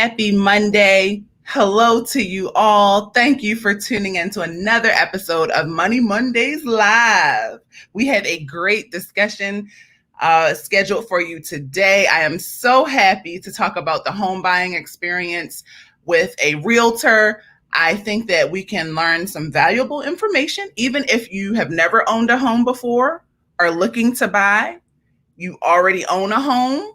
Happy Monday. Hello to you all. Thank you for tuning in to another episode of Money Mondays Live. We have a great discussion scheduled for you today. I am so happy to talk about the home buying experience with a realtor. I think that we can learn some valuable information, even if you have never owned a home before, are looking to buy, you already own a home,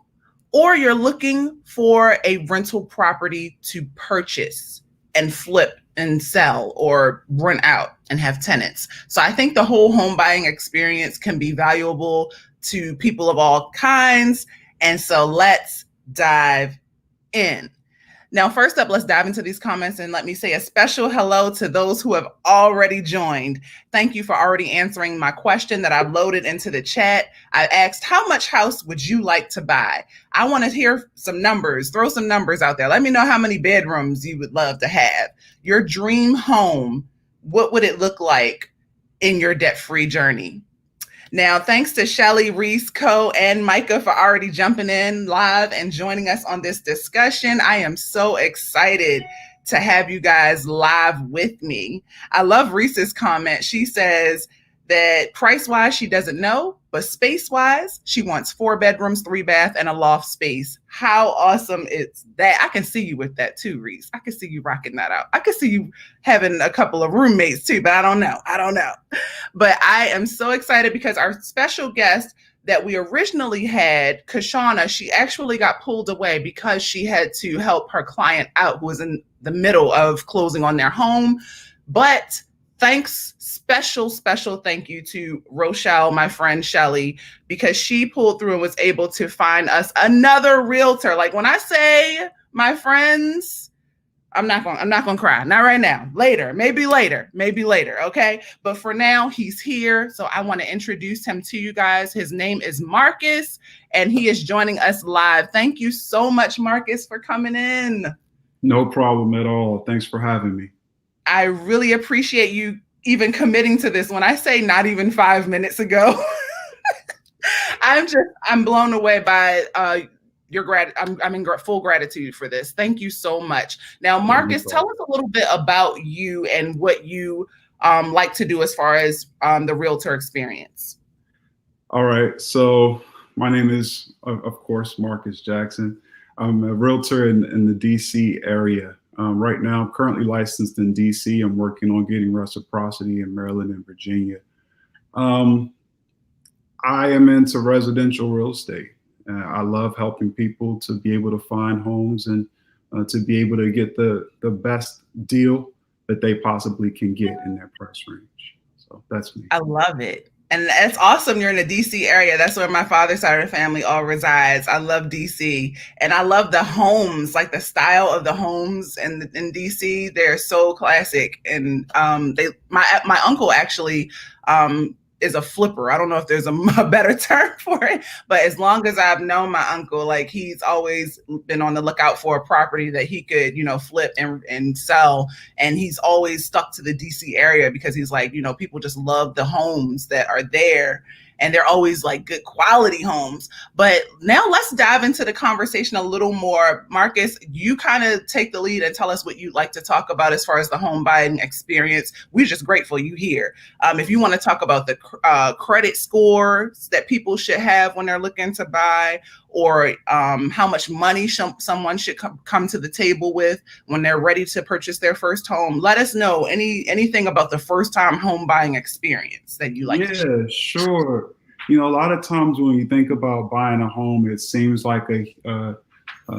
or you're looking for a rental property to purchase and flip and sell or rent out and have tenants. So I think the whole home buying experience can be valuable to people of all kinds. And so let's dive in. Now, first up, let's dive into these comments and let me say a special hello to those who have already joined. Thank you for already answering my question that I've loaded into the chat. I asked, how much house would you like to buy? I want to hear some numbers. Throw some numbers out there. Let me know how many bedrooms you would love to have. Your dream home, what would it look like in your debt-free journey? Now, thanks to Shelly, Reese, Co, and Micah for already jumping in live and joining us on this discussion. I am so excited to have you guys live with me. I love Reese's comment. She says that price-wise, she doesn't know, but space-wise, she wants 4 bedrooms, 3 bath, and a loft space. How awesome is that? I can see you with that too, Reese. I can see you rocking that out. I can see you having a couple of roommates too, but I don't know. But I am so excited because our special guest that we originally had, Kashana, she actually got pulled away because she had to help her client out who was in the middle of closing on their home. But thanks, special thank you to Rochelle, my friend Shelly, because she pulled through and was able to find us another realtor. Like when I say my friends, I'm not going to cry. Not right now. Maybe later. Okay. But for now, he's here. So I want to introduce him to you guys. His name is Marcus, and he is joining us live. Thank you so much, Marcus, for coming in. No problem at all. Thanks for having me. I really appreciate you even committing to this. When I say not even 5 minutes ago, I'm blown away by I'm in full gratitude for this. Thank you so much. Now, Marcus, tell us a little bit about you and what you like to do as far as the realtor experience. All right. So my name is, of course, Marcus Jackson. I'm a realtor in the DC area. Right now, I'm currently licensed in DC. I'm working on getting reciprocity in Maryland and Virginia. I am into residential real estate. I love helping people to be able to find homes and to be able to get the best deal that they possibly can get in their price range. So that's me. I love it. And it's awesome you're in the DC area. That's where my father's side of the family all resides. I love DC. And I love the homes, like the style of the homes in DC. They're so classic. And my uncle actually is a flipper. I don't know if there's a better term for it, but as long as I've known my uncle, like he's always been on the lookout for a property that he could, flip and sell. And he's always stuck to the DC area because he's like, people just love the homes that are there. And they're always like good quality homes. But now let's dive into the conversation a little more. Marcus, you kind of take the lead and tell us what you'd like to talk about as far as the home buying experience. We're just grateful you're here. If you want to talk about the credit scores that people should have when they're looking to buy, or how much money someone should come to the table with when they're ready to purchase their first home, let us know anything about the first time home buying experience that you like to share. Yeah, sure. A lot of times when you think about buying a home, it seems like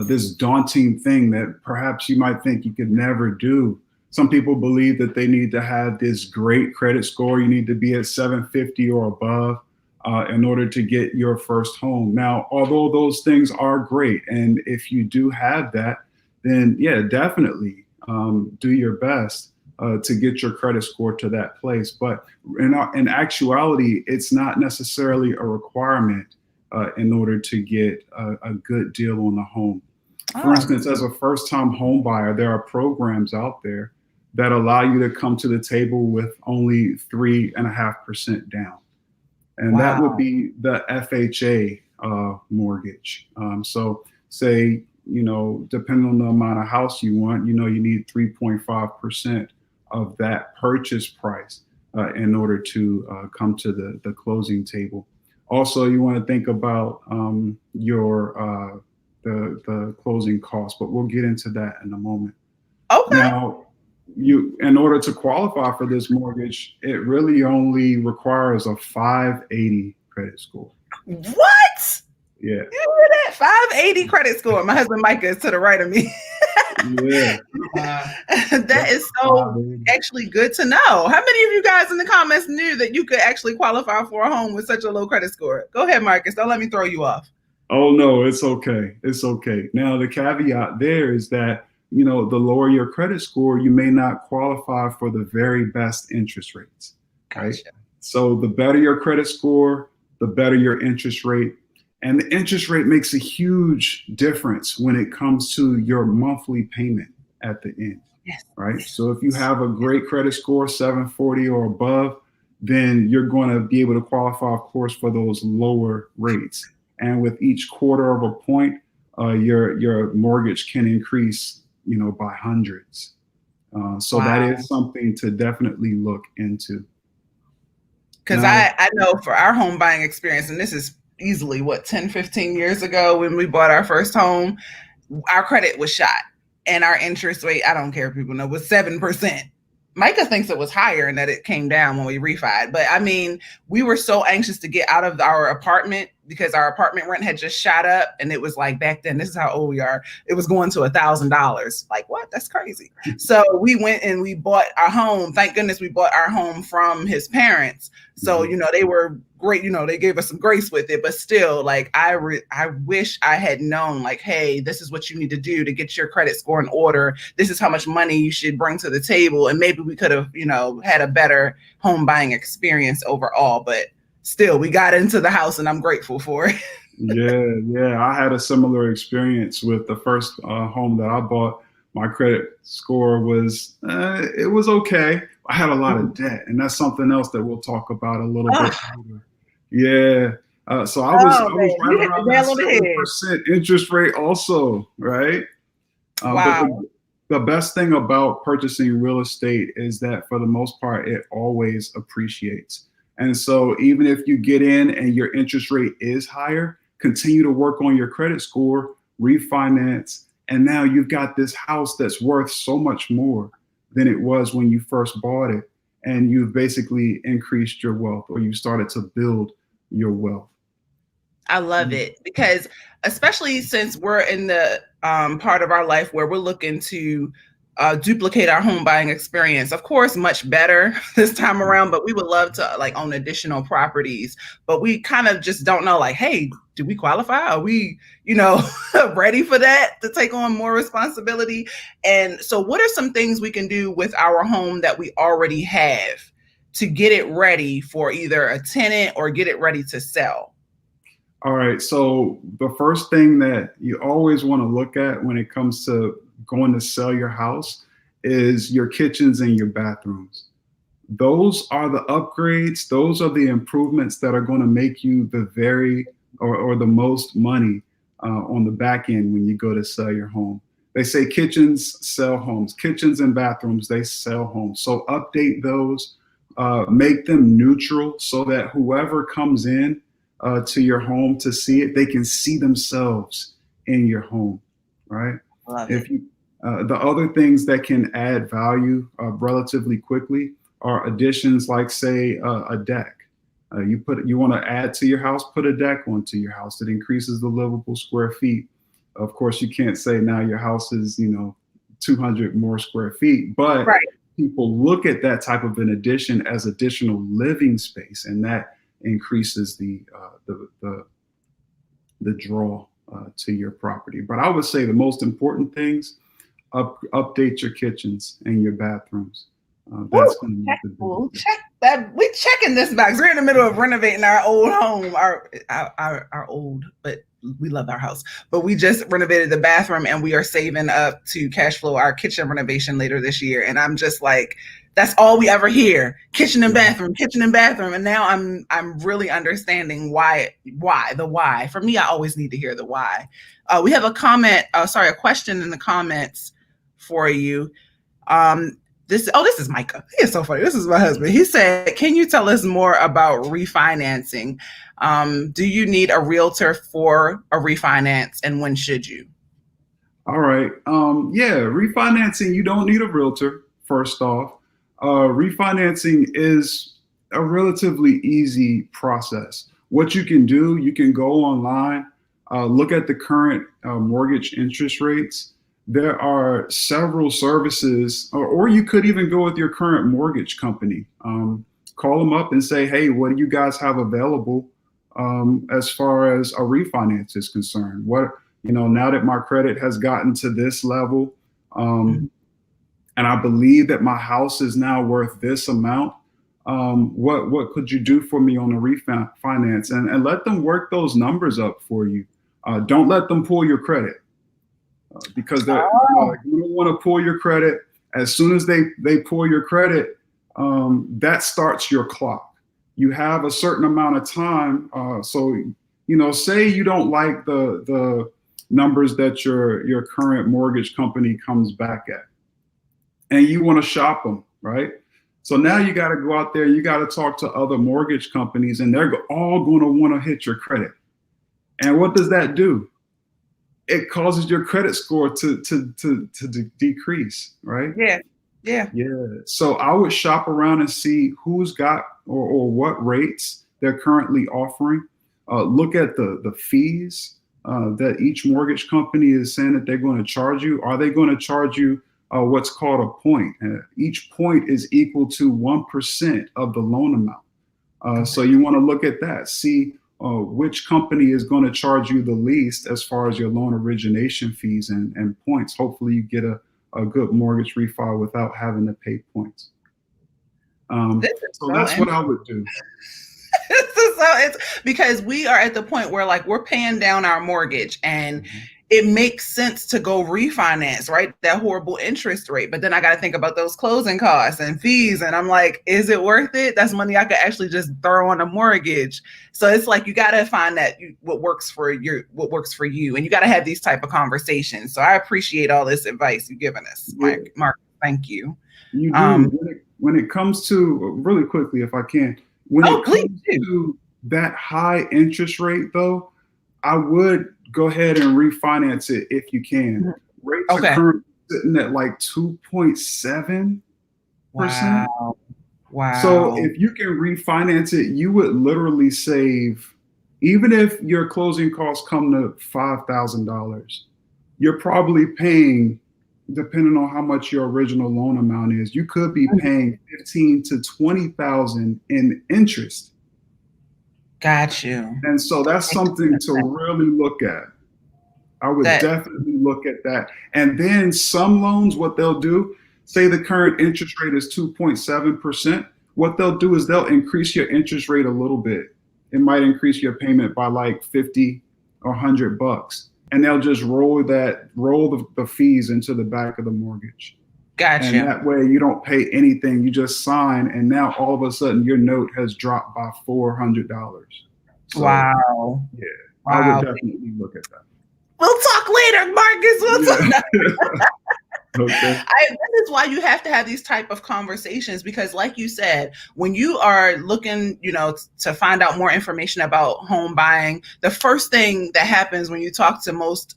this daunting thing that perhaps you might think you could never do. Some people believe that they need to have this great credit score. You need to be at 750 or above in order to get your first home. Now, although those things are great, and if you do have that, then yeah, definitely do your best to get your credit score to that place. But in actuality, it's not necessarily a requirement in order to get a good deal on the home. For instance, as a first-time home buyer, there are programs out there that allow you to come to the table with only 3.5% down. And that would be the FHA mortgage. So say depending on the amount of house you want, you need 3.5% of that purchase price in order to come to the closing table. Also, you want to think about your the closing costs, but we'll get into that in a moment. Okay. Now, in order to qualify for this mortgage, it really only requires a 580 credit score. What? Yeah. You hear that? 580 credit score. My husband Micah is to the right of me. Yeah. That is so actually good to know. How many of you guys in the comments knew that you could actually qualify for a home with such a low credit score? Go ahead, Marcus. Don't let me throw you off. Oh, no, it's okay. It's okay. Now, the caveat there is that, the lower your credit score, you may not qualify for the very best interest rates. Right? Gotcha. So the better your credit score, the better your interest rate. And the interest rate makes a huge difference when it comes to your monthly payment at the end. Yes. Right? So if you have a great credit score, 740 or above, then you're going to be able to qualify, of course, for those lower rates. And with each quarter of a point, your mortgage can increase, by hundreds. So that is something to definitely look into. Because I know for our home buying experience, and this is easily 10, 15 years ago when we bought our first home, our credit was shot and our interest rate, I don't care if people know, was 7%. Micah thinks it was higher and that it came down when we refied. But I mean, we were so anxious to get out of our apartment because our apartment rent had just shot up. And it was like back then, this is how old we are. It was going to $1,000. Like, what? That's crazy. So we went and we bought our home. Thank goodness we bought our home from his parents. So, they were great. They gave us some grace with it. But still, like, I wish I had known, like, hey, this is what you need to do to get your credit score in order. This is how much money you should bring to the table. And maybe we could have, had a better home buying experience overall. But still, we got into the house and I'm grateful for it. Yeah. I had a similar experience with the first home that I bought. My credit score was, it was okay. I had a lot of debt, and that's something else that we'll talk about a little bit later. Yeah. So I was right around that 7% interest rate also, right? Wow. But the best thing about purchasing real estate is that for the most part, it always appreciates. And so even if you get in and your interest rate is higher, continue to work on your credit score, refinance, and now you've got this house that's worth so much more than it was when you first bought it. And you've basically increased your wealth, or you started to build your wealth. I love it because especially since we're in the part of our life where we're looking to duplicate our home buying experience. Of course, much better this time around, but we would love to own additional properties. But we kind of just don't know, like, hey, do we qualify? Are we, ready for that, to take on more responsibility? And so what are some things we can do with our home that we already have to get it ready for either a tenant or get it ready to sell? All right. So the first thing that you always want to look at when it comes to going to sell your house is your kitchens and your bathrooms. Those are the upgrades. Those are the improvements that are going to make you the the most money on the back end when you go to sell your home. They say kitchens sell homes, kitchens and bathrooms, they sell homes. So update those, make them neutral so that whoever comes in to your home to see it, they can see themselves in your home, right? The other things that can add value relatively quickly are additions like, say, a deck. You want to add to your house, put a deck onto your house. It increases the livable square feet. Of course, you can't say now your house is 200 more square feet, but people look at that type of an addition as additional living space, and that increases the draw to your property. But I would say the most important things: update your kitchens and your bathrooms. That's Woo, going to make check, the biggest we'll difference. check that. We checking this box. We're in the middle of renovating our old home, our old, but we love our house. But we just renovated the bathroom, and we are saving up to cash flow our kitchen renovation later this year. And I'm just like, that's all we ever hear: kitchen and bathroom, kitchen and bathroom. And now I'm really understanding why the why. For me, I always need to hear the why. We have a comment, a question in the comments for you. This is Micah. He is so funny. This is my husband. He said, "Can you tell us more about refinancing? Do you need a realtor for a refinance, and when should you?" All right. Yeah, refinancing, you don't need a realtor, first off. Refinancing is a relatively easy process. What you can do, you can go online, look at the current mortgage interest rates. There are several services, or you could even go with your current mortgage company. Call them up and say, hey, what do you guys have available as far as a refinance is concerned? Now that my credit has gotten to this level, and I believe that my house is now worth this amount, what could you do for me on a refinance? And let them work those numbers up for you. Don't let them pull your credit because you don't want to pull your credit. As soon as they pull your credit, that starts your clock. You have a certain amount of time. Say you don't like the numbers that your current mortgage company comes back at, and you want to shop them, right? So now you got to go out there, you got to talk to other mortgage companies, and they're all going to want to hit your credit. And what does that do? It causes your credit score to decrease, right? Yeah. So I would shop around and see who's got or what rates they're currently offering. Look at the fees that each mortgage company is saying that they're going to charge you. Are they going to charge you what's called a point? Each point is equal to 1% of the loan amount. So you want to look at that, see which company is going to charge you the least as far as your loan origination fees and points. Hopefully you get a good mortgage refi without having to pay points. So that's what I would do. It's because we are at the point where like we're paying down our mortgage, and it makes sense to go refinance, right? That horrible interest rate. But then I got to think about those closing costs and fees. And I'm like, is it worth it? That's money I could actually just throw on a mortgage. So it's like, you got to find what works for you. And you got to have these type of conversations. So I appreciate all this advice you've given us, Mark. Thank you. You do. When it comes to, really quickly, if I can, when it comes to that high interest rate though, I would go ahead and refinance it if you can. Rates are currently sitting at like 2.7%. Wow. So if you can refinance it, you would literally save, even if your closing costs come to $5,000, you're probably paying, depending on how much your original loan amount is, you could be paying $15,000 to $20,000 in interest. Got you. And so that's something to really look at. I would definitely look at that. And then some loans, what they'll do, say the current interest rate is 2.7%. What they'll do is they'll increase your interest rate a little bit. It might increase your payment by like 50 or $100. And they'll just roll the fees into the back of the mortgage. Gotcha. And that way you don't pay anything. You just sign, and now all of a sudden your note has dropped by $400. So, wow. Yeah, wow. I would definitely look at that. We'll talk later, Marcus. Okay. This is why you have to have these type of conversations, because like you said, when you are looking, to find out more information about home buying, the first thing that happens when you talk to most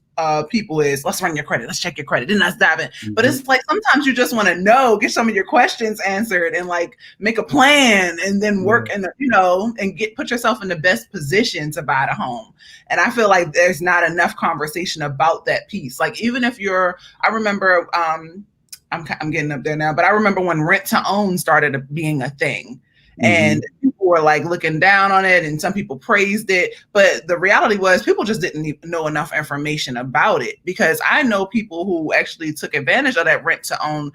people is, let's run your credit, let's check your credit, and let's dive in. But it's like, sometimes you just want to get some of your questions answered and like make a plan and then work and put yourself in the best position to buy the home. And I feel like there's not enough conversation about that piece. Like, even if I remember, I'm getting up there now, but I remember when rent to own started being a thing. And people were like looking down on it, and some people praised it. But the reality was, people just didn't know enough information about it, because I know people who actually took advantage of that rent to own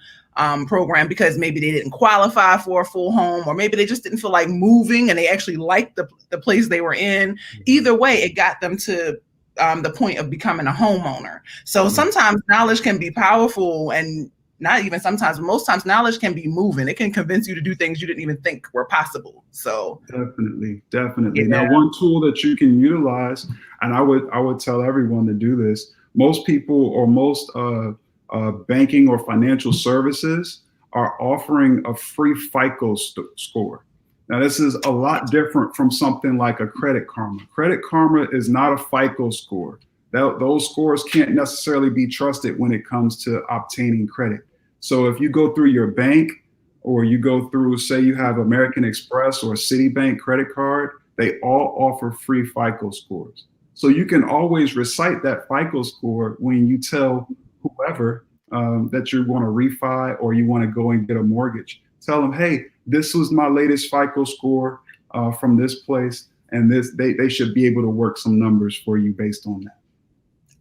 program because maybe they didn't qualify for a full home, or maybe they just didn't feel like moving and they actually liked the place they were in. Either way, it got them to the point of becoming a homeowner. So sometimes knowledge can be powerful, and not even sometimes, but most times knowledge can be moving. It can convince you to do things you didn't even think were possible. So definitely. Now, one tool that you can utilize, and I would tell everyone to do this. Most people, or most banking or financial services, are offering a free FICO score. Now, this is a lot different from something like a Credit Karma. Credit Karma is not a FICO score. Those scores can't necessarily be trusted when it comes to obtaining credit. So if you go through your bank, or you go through, say you have American Express or Citibank credit card, they all offer free FICO scores. So you can always recite that FICO score when you tell whoever that you want to refi or you want to go and get a mortgage. Tell them, hey, this was my latest FICO score from this place, and they should be able to work some numbers for you based on that.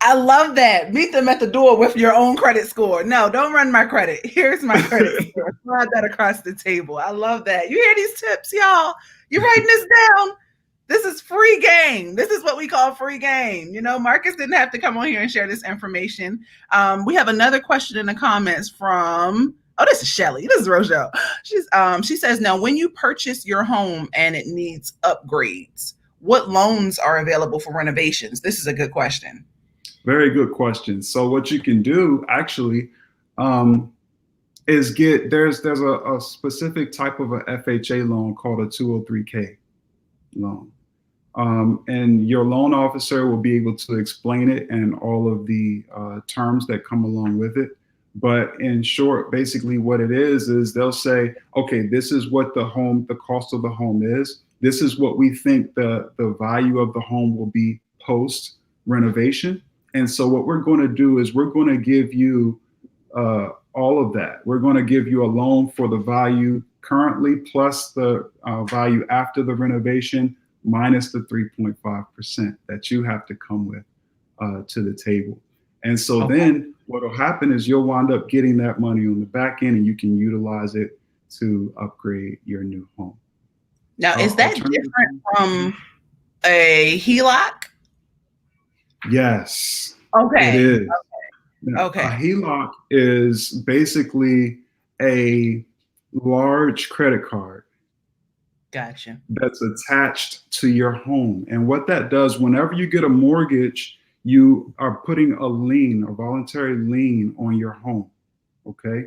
I love that. Meet them at the door with your own credit score. No, don't run my credit. Here's my credit score. Slide that across the table. I love that. You hear these tips, y'all? You writing this down? This is free game. This is what we call free game. You know, Marcus didn't have to come on here and share this information. We have another question in the comments from, this is Shelly. This is Rochelle. She says, now, when you purchase your home and it needs upgrades, what loans are available for renovations? This is a good question. Very good question. So what you can do actually is there's a specific type of a FHA loan called a 203K loan. And your loan officer will be able to explain it and all of the terms that come along with it. But in short, basically what it is they'll say, okay, this is what the cost of the home is. This is what we think the value of the home will be post renovation. And so what we're going to do is we're going to give you all of that. We're going to give you a loan for the value currently plus the value after the renovation minus the 3.5% that you have to come with to the table. And so then what will happen is you'll wind up getting that money on the back end and you can utilize it to upgrade your new home. Now, is that different from a HELOC? Yes. Okay. It is. Okay. A HELOC is basically a large credit card. Gotcha. That's attached to your home. And what that does, whenever you get a mortgage, you are putting a lien, a voluntary lien on your home. Okay.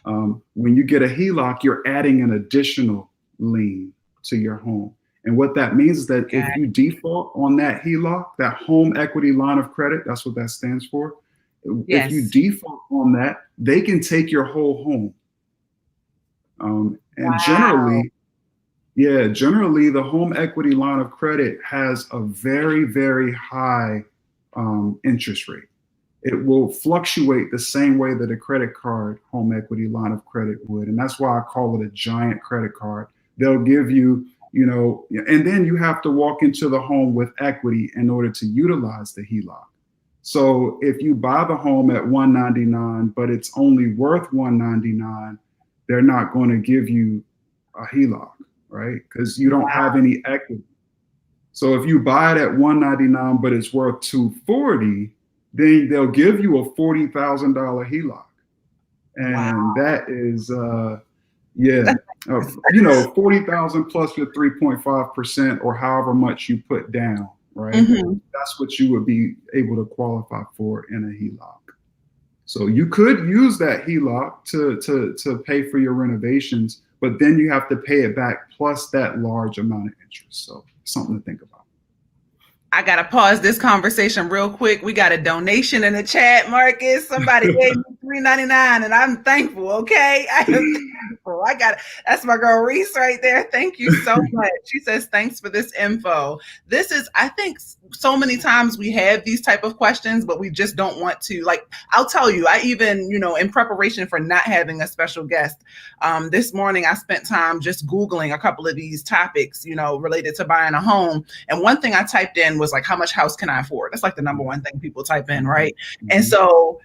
When you get a HELOC, you're adding an additional lien to your home. And what that means is that if you default on that HELOC, that home equity line of credit, that's what that stands for. Yes. If you default on that, they can take your whole home. And generally, the home equity line of credit has a very, very high interest rate. It will fluctuate the same way that a credit card home equity line of credit would. And that's why I call it a giant credit card. They'll give you, and then you have to walk into the home with equity in order to utilize the HELOC. So if you buy the home at $199, but it's only worth $199, they're not going to give you a HELOC, right? Because you don't have any equity. So if you buy it at $199, but it's worth $240, then they'll give you a $40,000 HELOC. And that is, 40,000 plus your 3.5% or however much you put down, right? Mm-hmm. That's what you would be able to qualify for in a HELOC. So you could use that HELOC to pay for your renovations, but then you have to pay it back plus that large amount of interest. So something to think about. I got to pause this conversation real quick. We got a donation in the chat, Marcus. Somebody gave me $3.99 and I'm thankful. Okay. I am thankful. That's my girl Reese right there. Thank you so much. She says, thanks for this info. This is, I think so many times we have these type of questions, but we just don't want to, I'll tell you, I even, in preparation for not having a special guest, this morning I spent time just Googling a couple of these topics, related to buying a home. And one thing I typed in was how much house can I afford? That's the number one thing people type in, right? Mm-hmm. And so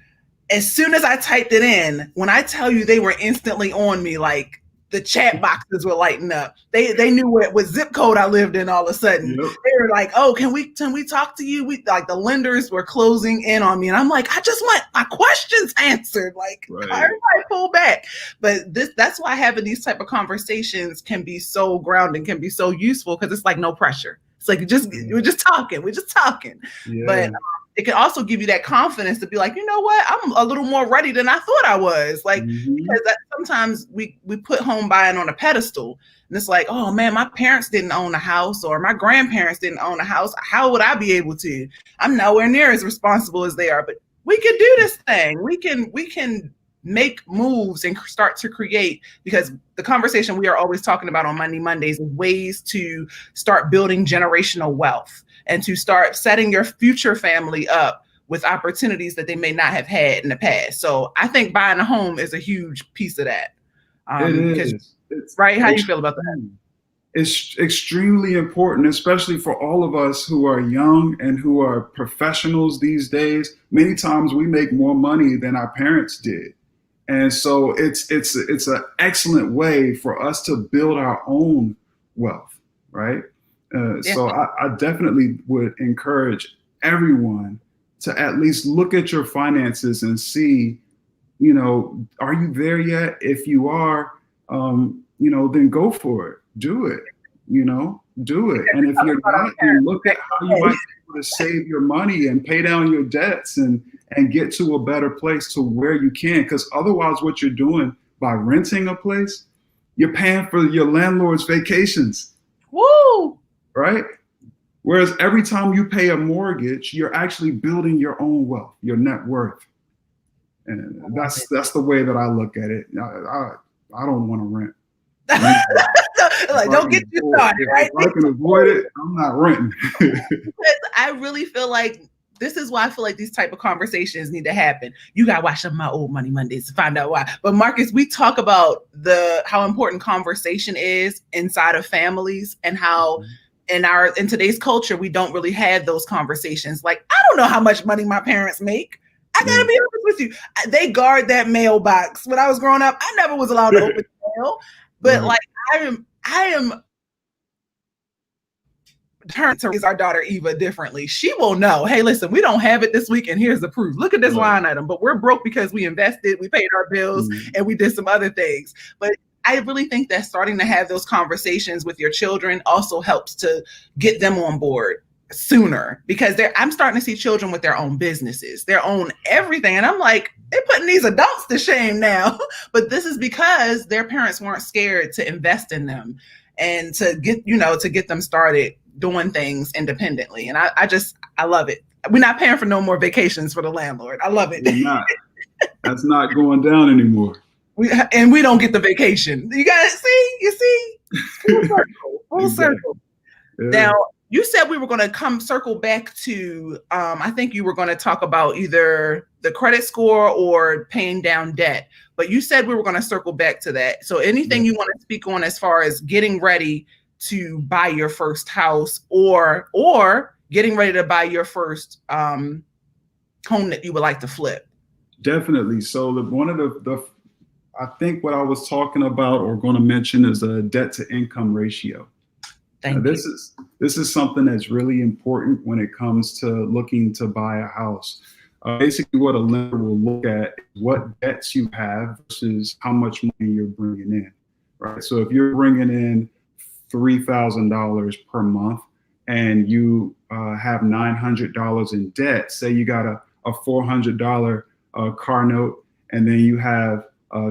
as soon as I typed it in, when I tell you they were instantly on me, like the chat boxes were lighting up. They knew what zip code I lived in all of a sudden. Yep. They were like, oh, can we talk to you? We like the lenders were closing in on me. And I'm like, I just want my questions answered. Like everybody pull back. But that's why having these type of conversations can be so grounding, can be so useful, because it's like no pressure. It's like we're just talking. Yeah. But it can also give you that confidence to be like, you know what, I'm a little more ready than I thought I was. Like, because sometimes we put home buying on a pedestal, and it's like, oh man, my parents didn't own a house, or my grandparents didn't own a house. How would I be able to? I'm nowhere near as responsible as they are, but we can do this thing. We can make moves and start to create, because the conversation we are always talking about on Monday Mondays is ways to start building generational wealth and to start setting your future family up with opportunities that they may not have had in the past. So I think buying a home is a huge piece of that. It is. Right? How do you feel about that? It's extremely important, especially for all of us who are young and who are professionals these days. Many times we make more money than our parents did. And so it's an excellent way for us to build our own wealth, right? So I definitely would encourage everyone to at least look at your finances and see, are you there yet? If you are, then go for it. Do it, do it. And if you're not, then look at how you might be able to save your money and pay down your debts and get to a better place to where you can. Because otherwise what you're doing by renting a place, you're paying for your landlord's vacations. Woo! Right? Whereas every time you pay a mortgage, you're actually building your own wealth, your net worth. And that's the way that I look at it. I don't want to rent. Like, don't get you started, right? If I can avoid it, I'm not renting. I really feel like this is why I feel like these type of conversations need to happen. You got to watch some of my old Money Mondays to find out why. But Marcus, we talk about how important conversation is inside of families, and how in today's culture, we don't really have those conversations. Like, I don't know how much money my parents make. I gotta be honest with you. They guard that mailbox. When I was growing up, I never was allowed to open the mail. But like, I am turned to raise our daughter Eva differently. She will know, hey, listen, we don't have it this week, and here's the proof. Look at this line item, but we're broke because we invested, we paid our bills, and we did some other things. But I really think that starting to have those conversations with your children also helps to get them on board sooner, because I'm starting to see children with their own businesses, their own everything. And I'm like, they're putting these adults to shame now. But this is because their parents weren't scared to invest in them and to get them started doing things independently. And I love it. We're not paying for no more vacations for the landlord. I love it. We're not. That's not going down anymore. We don't get the vacation. You guys see? Full circle. Yeah. Now, you said we were going to circle back to, I think you were going to talk about either the credit score or paying down debt, but you said we were going to circle back to that. So anything you want to speak on as far as getting ready to buy your first house, or getting ready to buy your first home that you would like to flip? Definitely. So one of the I think what I was talking about or going to mention is a debt to income ratio. This is something that's really important when it comes to looking to buy a house. Basically, what a lender will look at is what debts you have versus how much money you're bringing in, right? So if you're bringing in $3,000 per month and you have $900 in debt, say you got a $400 car note, and then you have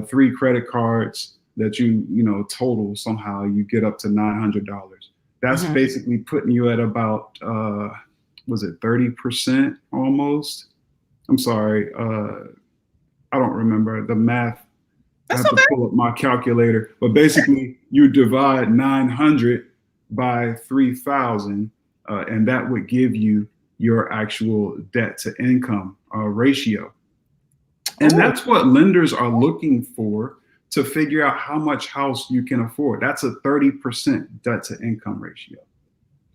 3 credit cards that you total somehow, you get up to $900. That's basically putting you at about, was it 30% almost? I'm sorry. I don't remember the math. That's I have to pull up my calculator. But basically, you divide 900 by 3,000, and that would give you your actual debt to income ratio. And that's what lenders are looking for to figure out how much house you can afford. That's a 30% debt to income ratio.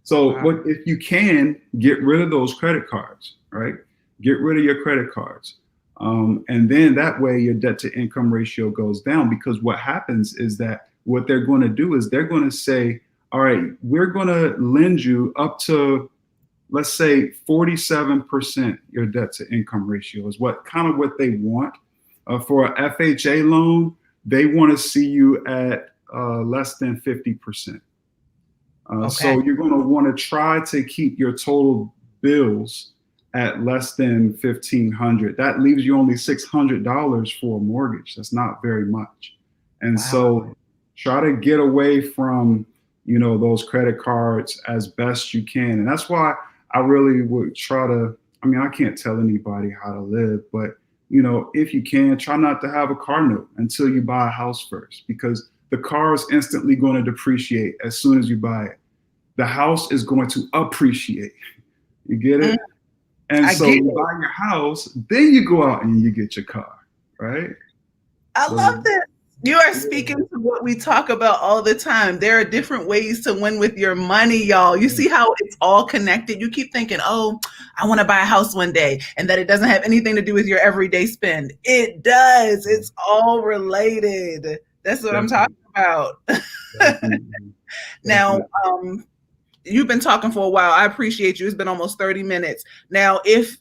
So if you can, get rid of those credit cards, right? Get rid of your credit cards. And then that way your debt to income ratio goes down, because what happens is that what they're going to do is they're going to say, all right, we're going to lend you up to, let's say 47% your debt to income ratio is what they want. For a FHA loan, they want to see you at less than 50%. Okay. So you're going to want to try to keep your total bills at less than $1,500. That leaves you only $600 for a mortgage. That's not very much. And so try to get away from, those credit cards as best you can. And that's why I really would try to, I can't tell anybody how to live, but if you can, try not to have a car note until you buy a house first, because the car is instantly going to depreciate as soon as you buy it. The house is going to appreciate. You get it? And so you buy your house, then you go out and you get your car, right? I love this. You are speaking to what we talk about all the time. There are different ways to win with your money, y'all. You see how it's all connected? You keep thinking, oh, I want to buy a house one day, and that it doesn't have anything to do with your everyday spend. It does. It's all related. That's what I'm talking about. Now, you've been talking for a while. I appreciate you. It's been almost 30 minutes. Now, if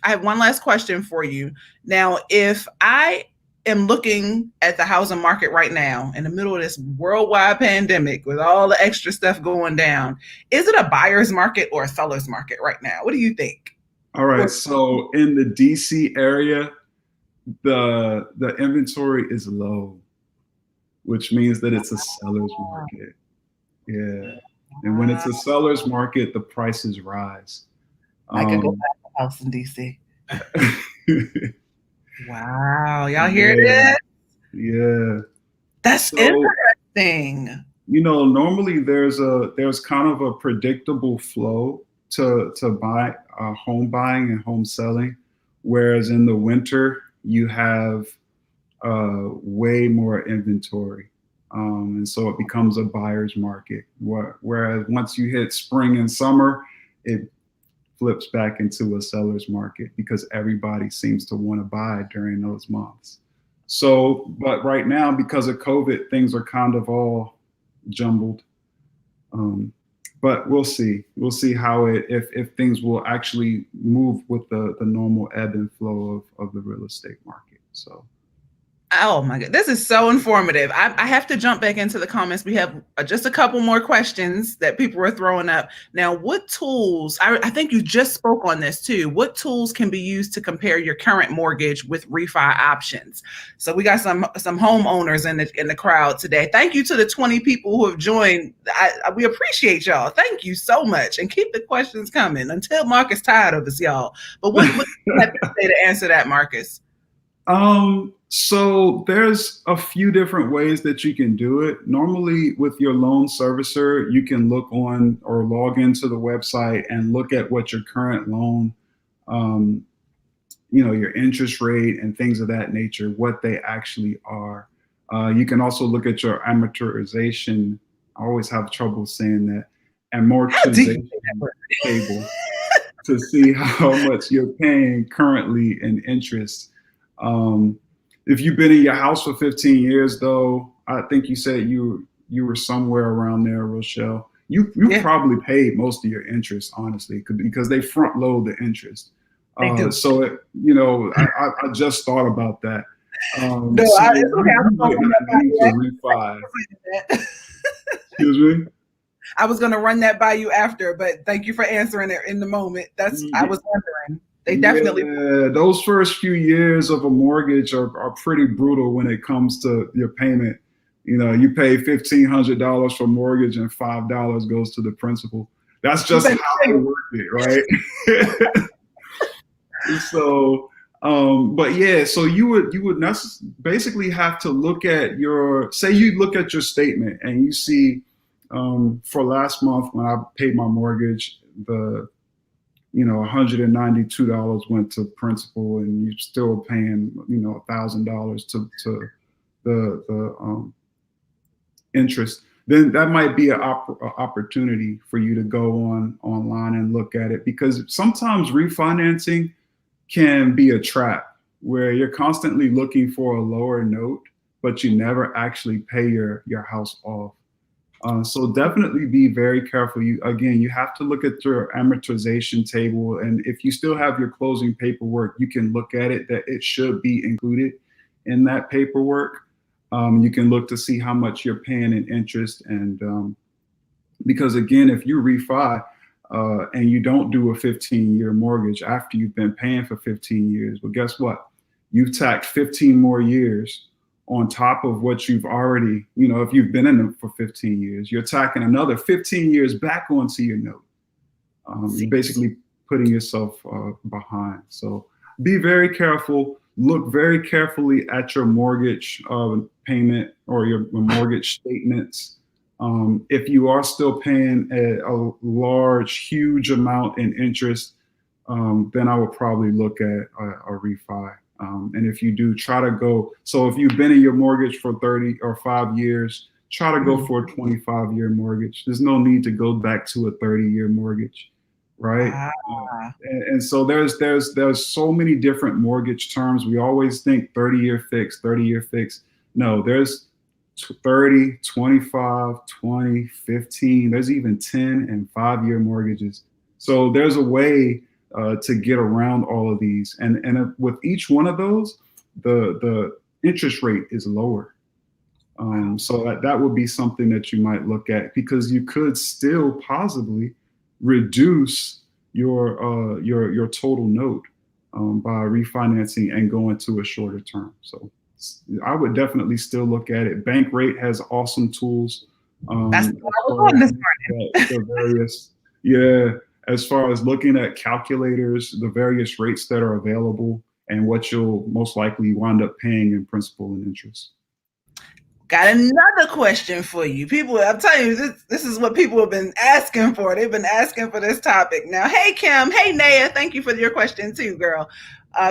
I have one last question for you. Now, if I am looking at the housing market right now in the middle of this worldwide pandemic with all the extra stuff going down, is it a buyer's market or a seller's market right now? What do you think? All right. So in the DC area, the inventory is low, which means that it's a seller's market. Yeah. And when it's a seller's market, the prices rise. I could go buy a house in DC. Wow. Y'all hear this? Yeah. That's interesting. Normally there's kind of a predictable flow to buy home buying and home selling, whereas in the winter you have way more inventory. And so it becomes a buyer's market. Whereas once you hit spring and summer, it flips back into a seller's market because everybody seems to want to buy during those months. So, but right now, because of COVID, things are kind of all jumbled. But we'll see. We'll see how if things will actually move with the normal ebb and flow of the real estate market. So. Oh my God, this is so informative. I have to jump back into the comments. We have just a couple more questions that people are throwing up. Now, what tools, I think you just spoke on this too. What tools can be used to compare your current mortgage with refi options? So we got some homeowners in the crowd today. Thank you to the 20 people who have joined. We appreciate y'all. Thank you so much. And keep the questions coming until Marcus tired of us, y'all. But what do you have to say to answer that, Marcus? So there's a few different ways that you can do it. Normally with your loan servicer, you can look on or log into the website and look at what your current loan, your interest rate and things of that nature, what they actually are. You can also look at your amortization. I always have trouble saying that. Amortization table to see how much you're paying currently in interest. If you've been in your house for 15 years, though, I think you said you were somewhere around there, Rochelle. You probably paid most of your interest, honestly, because they front load the interest. So I just thought about that. No, so it's okay. Refi. Excuse me. I was going to run that by you after, but thank you for answering it in the moment. I was wondering. They definitely. Yeah, those first few years of a mortgage are pretty brutal when it comes to your payment. You pay $1,500 for mortgage and $5 goes to the principal. That's just how they work it, right? So, but yeah, so you would basically have to look at you look at your statement and you see for last month when I paid my mortgage, $192 went to principal, and you're still paying, $1,000 to the interest. Then that might be an opportunity for you to go online and look at it, because sometimes refinancing can be a trap. where you're constantly looking for a lower note, but you never actually pay your house off. So definitely be very careful. You have to look at your amortization table, and if you still have your closing paperwork, you can look at it that it should be included in that paperwork. You can look to see how much you're paying in interest, and because again, if you refi and you don't do a 15-year mortgage after you've been paying for 15 years, well, guess what? You've tacked 15 more years on top of what you've already, if you've been in them for 15 years, you're tacking another 15 years back onto your note. You're basically putting yourself behind. So be very careful. Look very carefully at your mortgage payment or your mortgage statements. If you are still paying a large, huge amount in interest, then I would probably look at a refi. And if you do, try to go. So if you've been in your mortgage for 30 or 5 years, try to go for a 25-year mortgage. There's no need to go back to a 30-year mortgage, right? And so there's so many different mortgage terms. We always think 30-year fixed, 30-year fixed. No, there's 30, 25, 20, 15. There's even 10 and 5-year mortgages. So there's a way to get around all of these, and with each one of those, the interest rate is lower. So that would be something that you might look at, because you could still possibly reduce your total note by refinancing and going to a shorter term. So I would definitely still look at it. Bankrate has awesome tools. That's what I was on this morning. The various, as far as looking at calculators, the various rates that are available, and what you'll most likely wind up paying in principal and interest. Got another question for you. People, I'm telling you, this is what people have been asking for. They've been asking for this topic. Now, hey, Kim. Hey, Naya. Thank you for your question too, girl.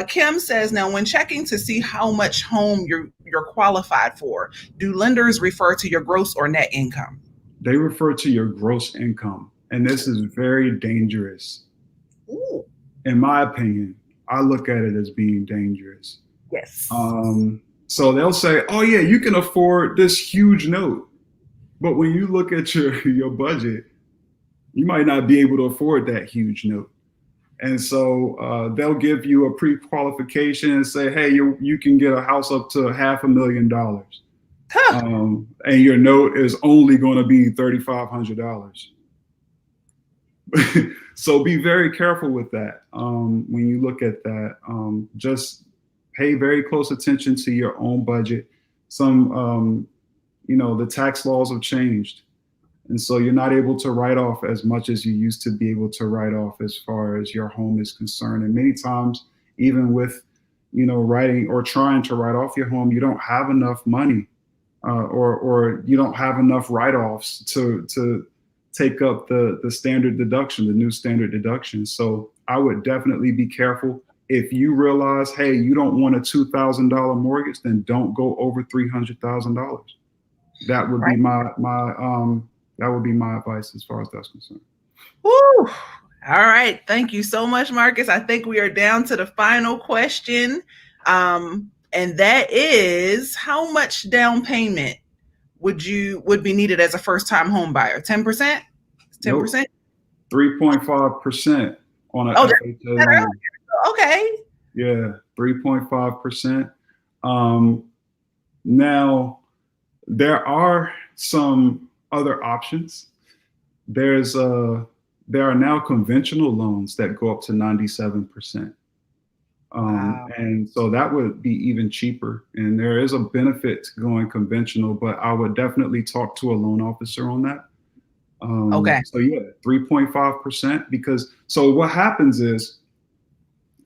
Kim says, now, when checking to see how much home you're qualified for, do lenders refer to your gross or net income? They refer to your gross income. And this is very dangerous. Ooh. In my opinion, I look at it as being dangerous. Yes. So they'll say, oh yeah, you can afford this huge note. But when you look at your budget, you might not be able to afford that huge note. And so they'll give you a pre-qualification and say, hey, you can get a house up to $500,000. Huh. And your note is only going to be $3,500. So be very careful with that. When you look at that, just pay very close attention to your own budget. The tax laws have changed. And so you're not able to write off as much as you used to be able to write off as far as your home is concerned. And many times, even with, writing or trying to write off your home, you don't have enough money or you don't have enough write-offs to take up the standard deduction, the new standard deduction. So I would definitely be careful. If you realize, hey, you don't want a $2,000 mortgage, then don't go over $300,000. That would be my advice as far as that's concerned. Woo! All right. Thank you so much, Marcus. I think we are down to the final question. And that is, how much down payment would be needed as a first-time home buyer? 10%? 10%? 3.5% on an FHA loan. Okay. Yeah, 3.5%. Now, there are some other options. There are now conventional loans that go up to 97%. Wow. And so that would be even cheaper. And there is a benefit to going conventional, but I would definitely talk to a loan officer on that. Okay. So yeah, 3.5%, because so what happens is,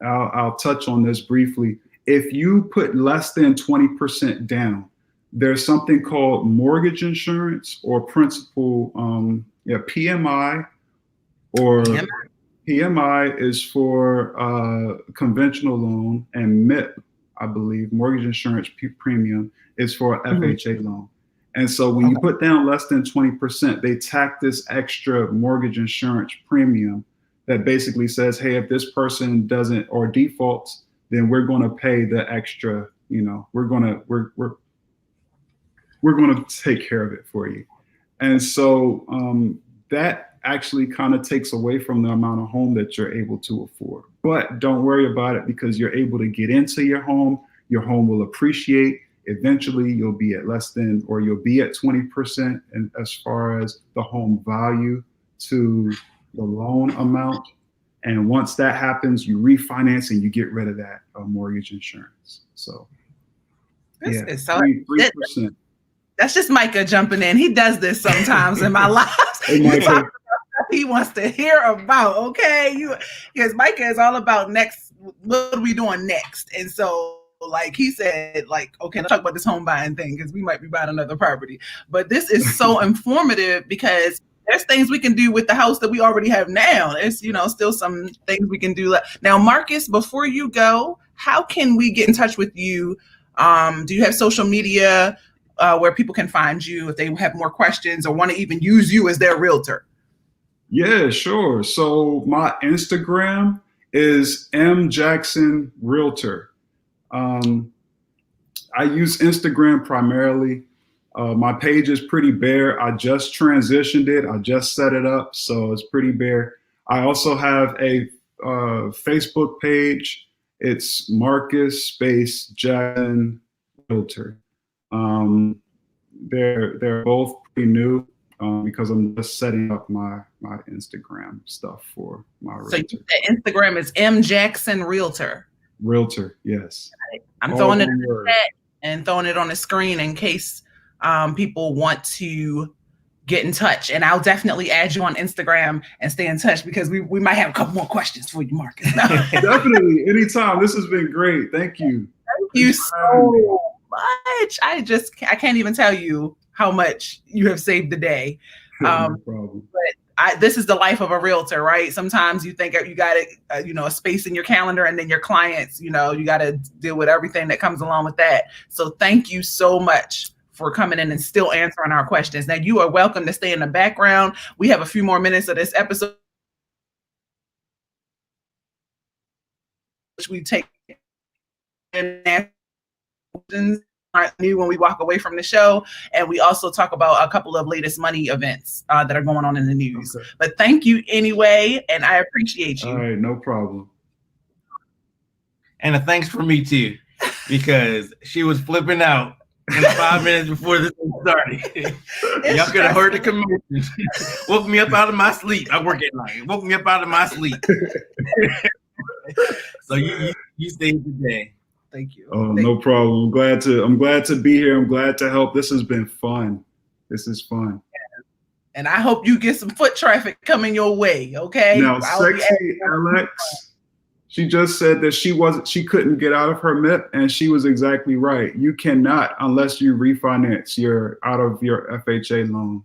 I'll touch on this briefly. If you put less than 20% down, there's something called mortgage insurance or principal, PMI, or PMI is for conventional loan, and MIP, I believe, mortgage insurance premium, is for FHA loan. And so when you put down less than 20%, they tack this extra mortgage insurance premium that basically says, hey, if this person doesn't or defaults, then we're going to pay the extra. We're going to take care of it for you. And so that actually kind of takes away from the amount of home that you're able to afford. But don't worry about it, because you're able to get into your home. Your home will appreciate. Eventually, you'll be at less than, or you'll be at 20% and as far as the home value to the loan amount. And once that happens, you refinance and you get rid of that mortgage insurance. So, yeah, 3%. That's just Micah jumping in. He does this sometimes in my life. He wants to hear about, okay? Because Micah is all about next, what are we doing next? And so, like he said, like, okay, let's talk about this home buying thing, because we might be buying another property. But this is so informative, because there's things we can do with the house that we already have now. There's, still some things we can do. Now, Marcus, before you go, how can we get in touch with you? Do you have social media where people can find you if they have more questions or want to even use you as their realtor? Yeah, sure. So my Instagram is mjacksonrealtor. I use Instagram primarily. My page is pretty bare. I just transitioned it. I just set it up, so it's pretty bare. I also have a Facebook page. It's Marcus space Jackson Realtor. They're both pretty new because I'm just setting up my Instagram stuff for my realtor. So the Instagram is mjackson realtor. Realtor, yes. I'm throwing it in the chat and throwing it on the screen in case people want to get in touch. And I'll definitely add you on Instagram and stay in touch, because we might have a couple more questions for you, Marcus. Definitely, anytime. This has been great. Thank you. Thank you so much. I can't even tell you how much you have saved the day. No problem. But this is the life of a realtor, right? Sometimes you think you got a space in your calendar, and then your clients, you got to deal with everything that comes along with that. So thank you so much for coming in and still answering our questions. Now, you are welcome to stay in the background. We have a few more minutes of this episode, which we take in new when we walk away from the show, and we also talk about a couple of latest money events that are going on in the news. Okay. But thank you anyway, and I appreciate you. All right, no problem. And a thanks for me too, because she was flipping out in 5 minutes before this started. Y'all could have heard the commotion. Woke me up out of my sleep. I work at night. Woke me up out of my sleep. So you saved the day. Thank you. Oh, no problem. I'm glad to be here. I'm glad to help. This has been fun. This is fun. And I hope you get some foot traffic coming your way. Okay. Now, Sexy Alex, she just said that she couldn't get out of her MIP, and she was exactly right. You cannot unless you refinance out of your FHA loan.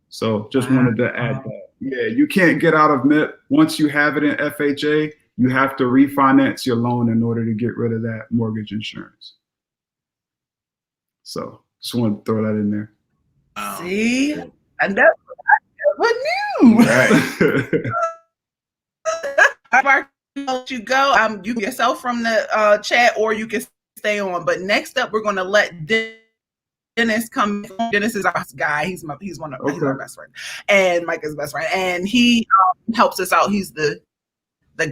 So just wanted to add that. Yeah, you can't get out of MIP once you have it in FHA. You have to refinance your loan in order to get rid of that mortgage insurance. So just want to throw that in there. See, I never knew. Right. Mark, let you go. You can yourself from the chat, or you can stay on. But next up, we're going to let Dennis come. Dennis is our guy. He's our best friend, and Micah's best friend, and he helps us out. He's the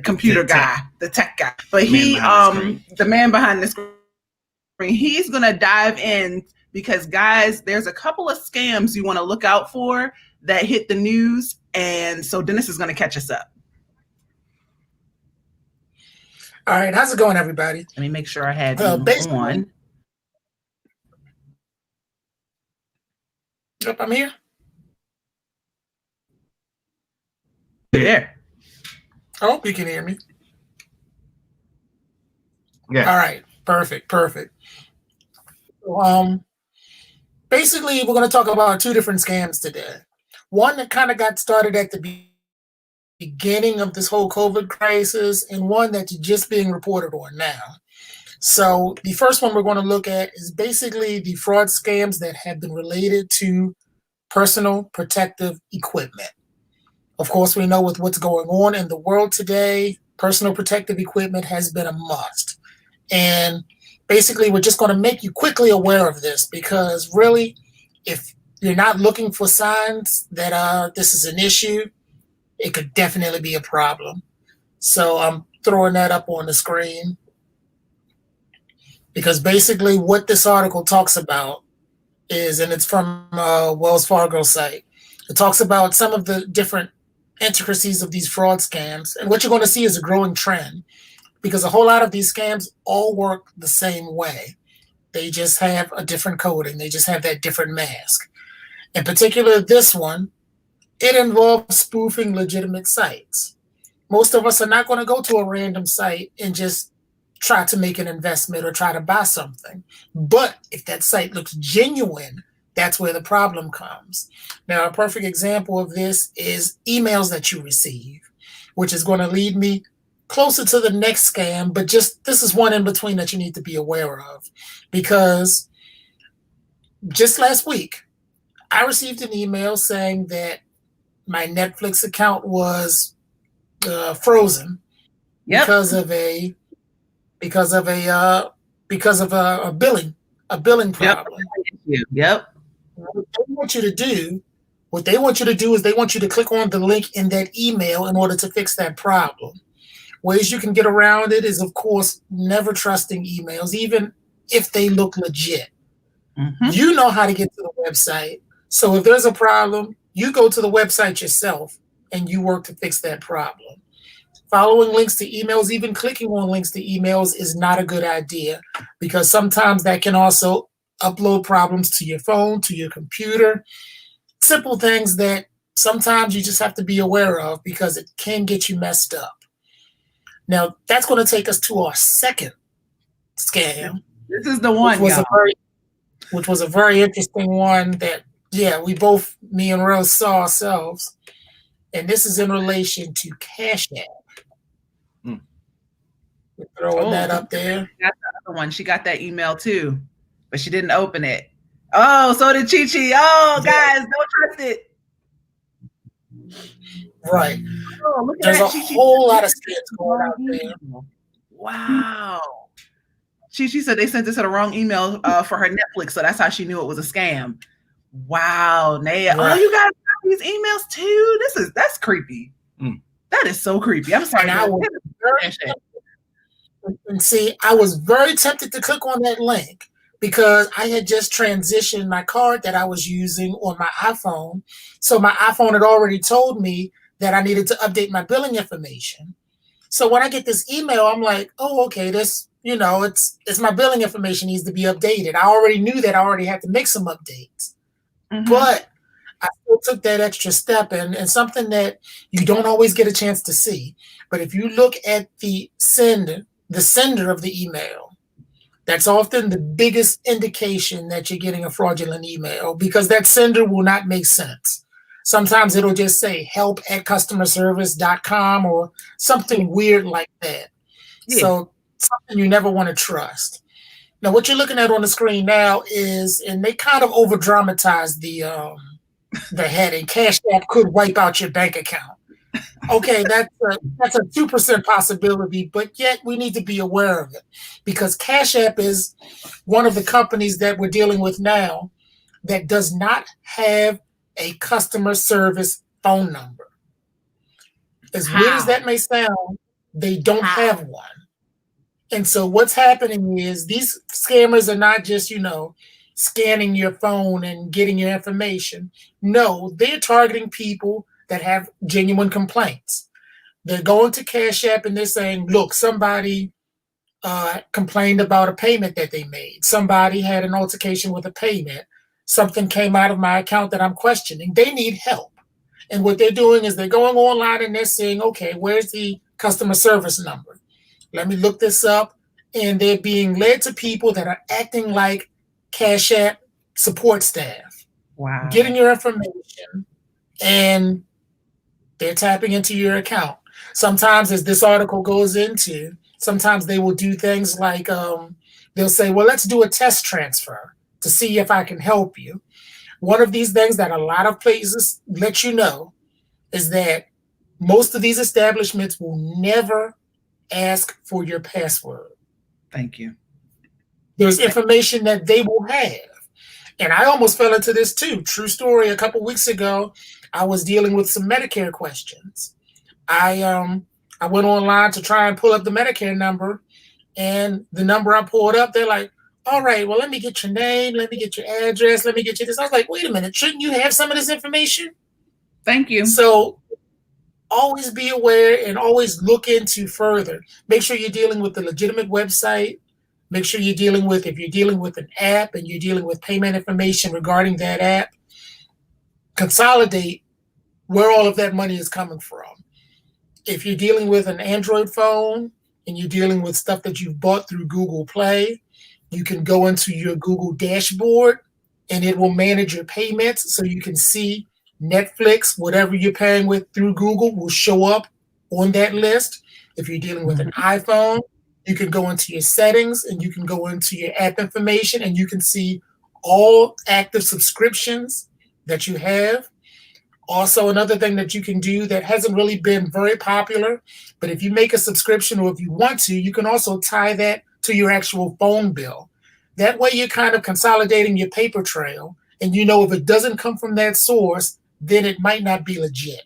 computer guy, the tech guy. But the man behind the screen, he's going to dive in, because guys, there's a couple of scams you want to look out for that hit the news. And so Dennis is going to catch us up. All right. How's it going, everybody? Let me make sure I had you on. Yep, I'm here. Yeah. I hope you can hear me. Yeah. All right. Perfect. Basically, we're going to talk about two different scams today. One that kind of got started at the beginning of this whole COVID crisis, and one that's just being reported on now. So the first one we're going to look at is basically the fraud scams that have been related to personal protective equipment. Of course, we know with what's going on in the world today, personal protective equipment has been a must. And basically, we're just going to make you quickly aware of this, because really, if you're not looking for signs that this is an issue, it could definitely be a problem. So I'm throwing that up on the screen, because basically what this article talks about is, and it's from Wells Fargo site, it talks about some of the different intricacies of these fraud scams. And what you're going to see is a growing trend, because a whole lot of these scams all work the same way. They just have a different coding. They just have that different mask. In particular, this one, it involves spoofing legitimate sites. Most of us are not going to go to a random site and just try to make an investment or try to buy something. But if that site looks genuine, that's where the problem comes. Now, a perfect example of this is emails that you receive, which is going to lead me closer to the next scam, but just this is one in between that you need to be aware of. Because just last week, I received an email saying that my Netflix account was frozen because of a billing problem. Yep. What they want you to do is they want you to click on the link in that email in order to fix that problem. Ways you can get around it is, of course, never trusting emails, even if they look legit. Mm-hmm. You know how to get to the website. So if there's a problem, you go to the website yourself and you work to fix that problem. Following links to emails, even clicking on links to emails, is not a good idea, because sometimes that can also upload problems to your phone, to your computer. Simple things that sometimes you just have to be aware of, because it can get you messed up. Now, that's going to take us to our second scam. This is the one, which was a very interesting one that, we both, me and Rose, saw ourselves. And this is in relation to Cash App. We're throwing that up there. She got the other one. She got that email too, but she didn't open it. Oh, so did Chi-Chi. Oh, guys, don't trust it. Right. Oh, look at There's that. a whole lot of scams going out there. Wow. Chi said they sent this to the wrong email for her Netflix, so that's how she knew it was a scam. Wow, Naya. Right. Oh, you got these emails too? That's creepy. That is so creepy. I'm sorry. And see, I was very tempted to click on that link, because I had just transitioned my card that I was using on my iPhone. So my iPhone had already told me that I needed to update my billing information. So when I get this email, I'm like, oh, okay, this, it's my billing information needs to be updated. I already knew that I already had to make some updates. Mm-hmm. But I still took that extra step, and something that you don't always get a chance to see. But if you look at the sender of the email, that's often the biggest indication that you're getting a fraudulent email, because that sender will not make sense. Sometimes it'll just say help@customerservice.com or something weird like that. Yeah. So something you never want to trust. Now, what you're looking at on the screen now is, and they kind of over dramatize the heading, Cash App could wipe out your bank account. Okay, that's a 2% possibility, but yet we need to be aware of it, because Cash App is one of the companies that we're dealing with now that does not have a customer service phone number. As weird as that may sound, they don't have one. And so what's happening is these scammers are not just, scanning your phone and getting your information. No, they're targeting people that have genuine complaints. They're going to Cash App and they're saying, look, somebody complained about a payment that they made. Somebody had an altercation with a payment. Something came out of my account that I'm questioning. They need help. And what they're doing is they're going online and they're saying, okay, where's the customer service number? Let me look this up. And they're being led to people that are acting like Cash App support staff. Wow. Getting your information, and they're tapping into your account. Sometimes, as this article goes into, sometimes they will do things like they'll say, well, let's do a test transfer to see if I can help you. One of these things that a lot of places let you know is that most of these establishments will never ask for your password. Thank you. There's information that they will have. And I almost fell into this too. True story. A couple weeks ago, I was dealing with some Medicare questions. I went online to try and pull up the Medicare number, and the number I pulled up, they're like, all right, well, let me get your name, let me get your address, let me get you this. I was like, wait a minute, shouldn't you have some of this information? Thank you. So always be aware and always look into further. Make sure you're dealing with the legitimate website. Make sure you're dealing with, if you're dealing with an app and you're dealing with payment information regarding that app, consolidate where all of that money is coming from. If you're dealing with an Android phone and you're dealing with stuff that you've bought through Google Play, you can go into your Google dashboard and it will manage your payments so you can see Netflix, whatever you're paying with through Google will show up on that list. If you're dealing with an iPhone, you can go into your settings and you can go into your app information and you can see all active subscriptions that you have. Also, another thing that you can do that hasn't really been very popular, but if you make a subscription or if you want to, you can also tie that to your actual phone bill. That way you're kind of consolidating your paper trail, and you know if it doesn't come from that source, then it might not be legit.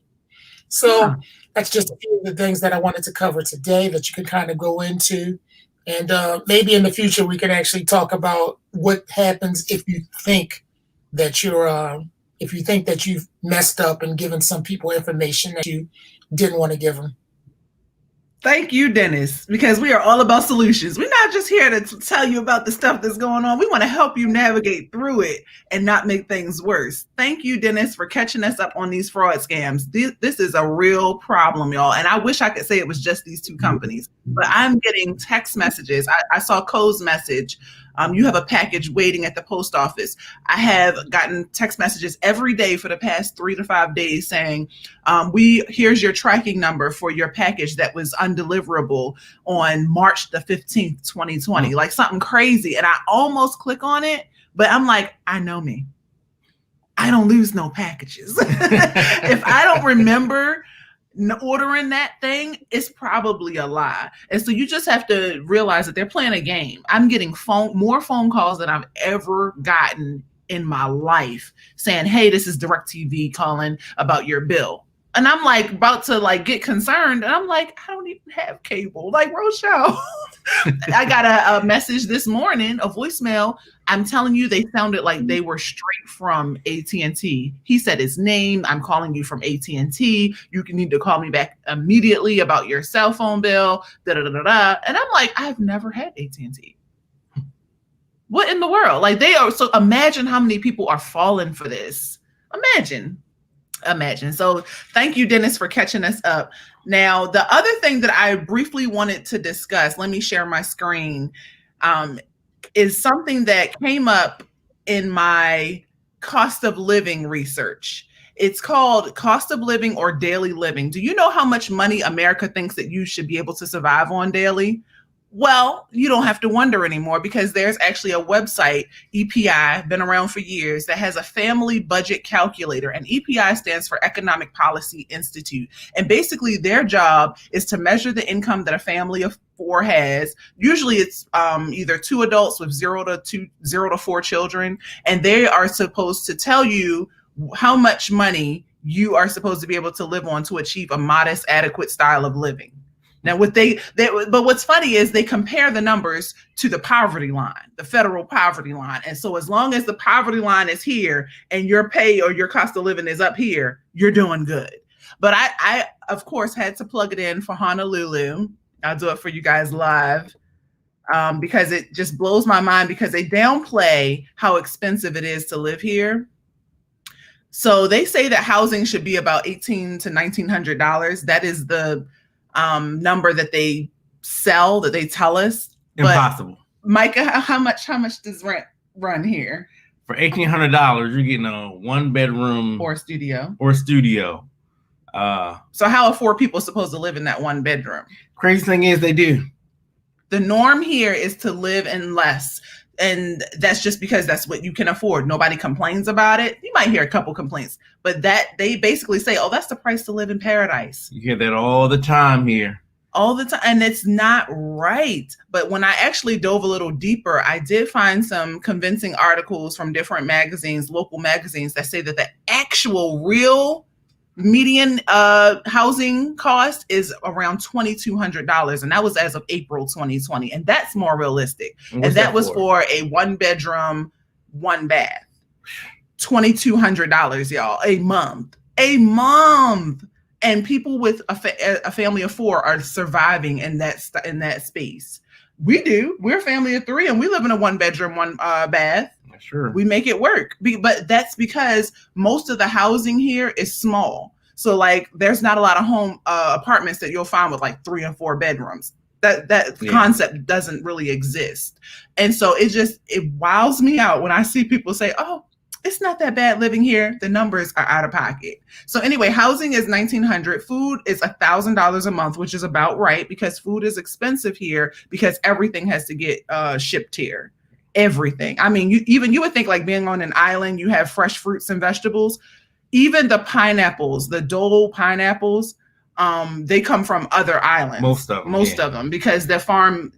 So that's just a few of the things that I wanted to cover today that you can kind of go into. And maybe in the future we can actually talk about what happens if you think that you've messed up and given some people information that you didn't want to give them. Thank you, Dennis, because we are all about solutions. We're not just here to tell you about the stuff that's going on. We want to help you navigate through it and not make things worse. Thank you, Dennis, for catching us up on these fraud scams. This is a real problem, y'all. And I wish I could say it was just these two companies, but I'm getting text messages. I saw Cole's message. You have a package waiting at the post office. I have gotten text messages every day for the past 3 to 5 days saying, here's your tracking number for your package that was undeliverable on March the 15th, 2020, like something crazy. And I almost click on it, but I'm like, I know me. I don't lose no packages. If I don't remember ordering that thing, it's probably a lie. And so you just have to realize that they're playing a game. I'm getting more phone calls than I've ever gotten in my life saying, hey, this is DirecTV calling about your bill. And I'm like about to like get concerned. And I'm like, I don't even have cable. Like, Rochelle. I got a message this morning, a voicemail. I'm telling you, they sounded like they were straight from AT&T. He said his name. I'm calling you from AT&T. You need to call me back immediately about your cell phone bill. Da, da, da, da, da. And I'm like, I've never had AT&T. What in the world? Like, they are. So imagine how many people are falling for this. Imagine. So thank you, Dennis, for catching us up. Now, the other thing that I briefly wanted to discuss, let me share my screen, is something that came up in my cost of living research. It's called cost of living or daily living. Do you know how much money America thinks that you should be able to survive on daily? Well, you don't have to wonder anymore because there's actually a website, EPI, been around for years, that has a family budget calculator. And EPI stands for Economic Policy Institute. And basically their job is to measure the income that a family of 4 has. Usually it's either 2 adults with 0 to 4 children. And they are supposed to tell you how much money you are supposed to be able to live on to achieve a modest, adequate style of living. Now, but what's funny is they compare the numbers to the poverty line, the federal poverty line. And so as long as the poverty line is here and your pay or your cost of living is up here, you're doing good. But I of course, had to plug it in for Honolulu. I'll do it for you guys live because it just blows my mind because they downplay how expensive it is to live here. So they say that housing should be about $1,800 to $1,900. That is the number that they sell, that they tell us. Impossible. But Micah, how much does rent run here? For $1,800, you're getting a 1-bedroom or studio. So how are 4 people supposed to live in that 1 bedroom? Crazy thing is they do. The norm here is to live in less. And that's just because that's what you can afford. Nobody complains about it. You might hear a couple complaints, but that they basically say, oh, that's the price to live in paradise. You hear that all the time here. all the time, and it's not right. But when I actually dove a little deeper, I did find some convincing articles from different magazines, local magazines, that say that the actual real median housing cost is around $2,200, and that was as of April 2020, and that's more realistic. And that was for a 1-bedroom, 1-bath. $2,200, y'all, a month. And people with a family of 4 are surviving in that space. We're a family of 3, and we live in a 1-bedroom, 1-bath. Sure. We make it work. But that's because most of the housing here is small. So like there's not a lot of home apartments that you'll find with like 3 and 4 bedrooms. That concept doesn't really exist. And so it wows me out when I see people say, oh, it's not that bad living here. The numbers are out of pocket. So anyway, housing is $1,900. Food is $1,000 a month, which is about right, because food is expensive here because everything has to get shipped here. Everything. I mean, you would think like being on an island, you have fresh fruits and vegetables. Even the pineapples, the Dole pineapples, they come from other islands. Most of them, because their farms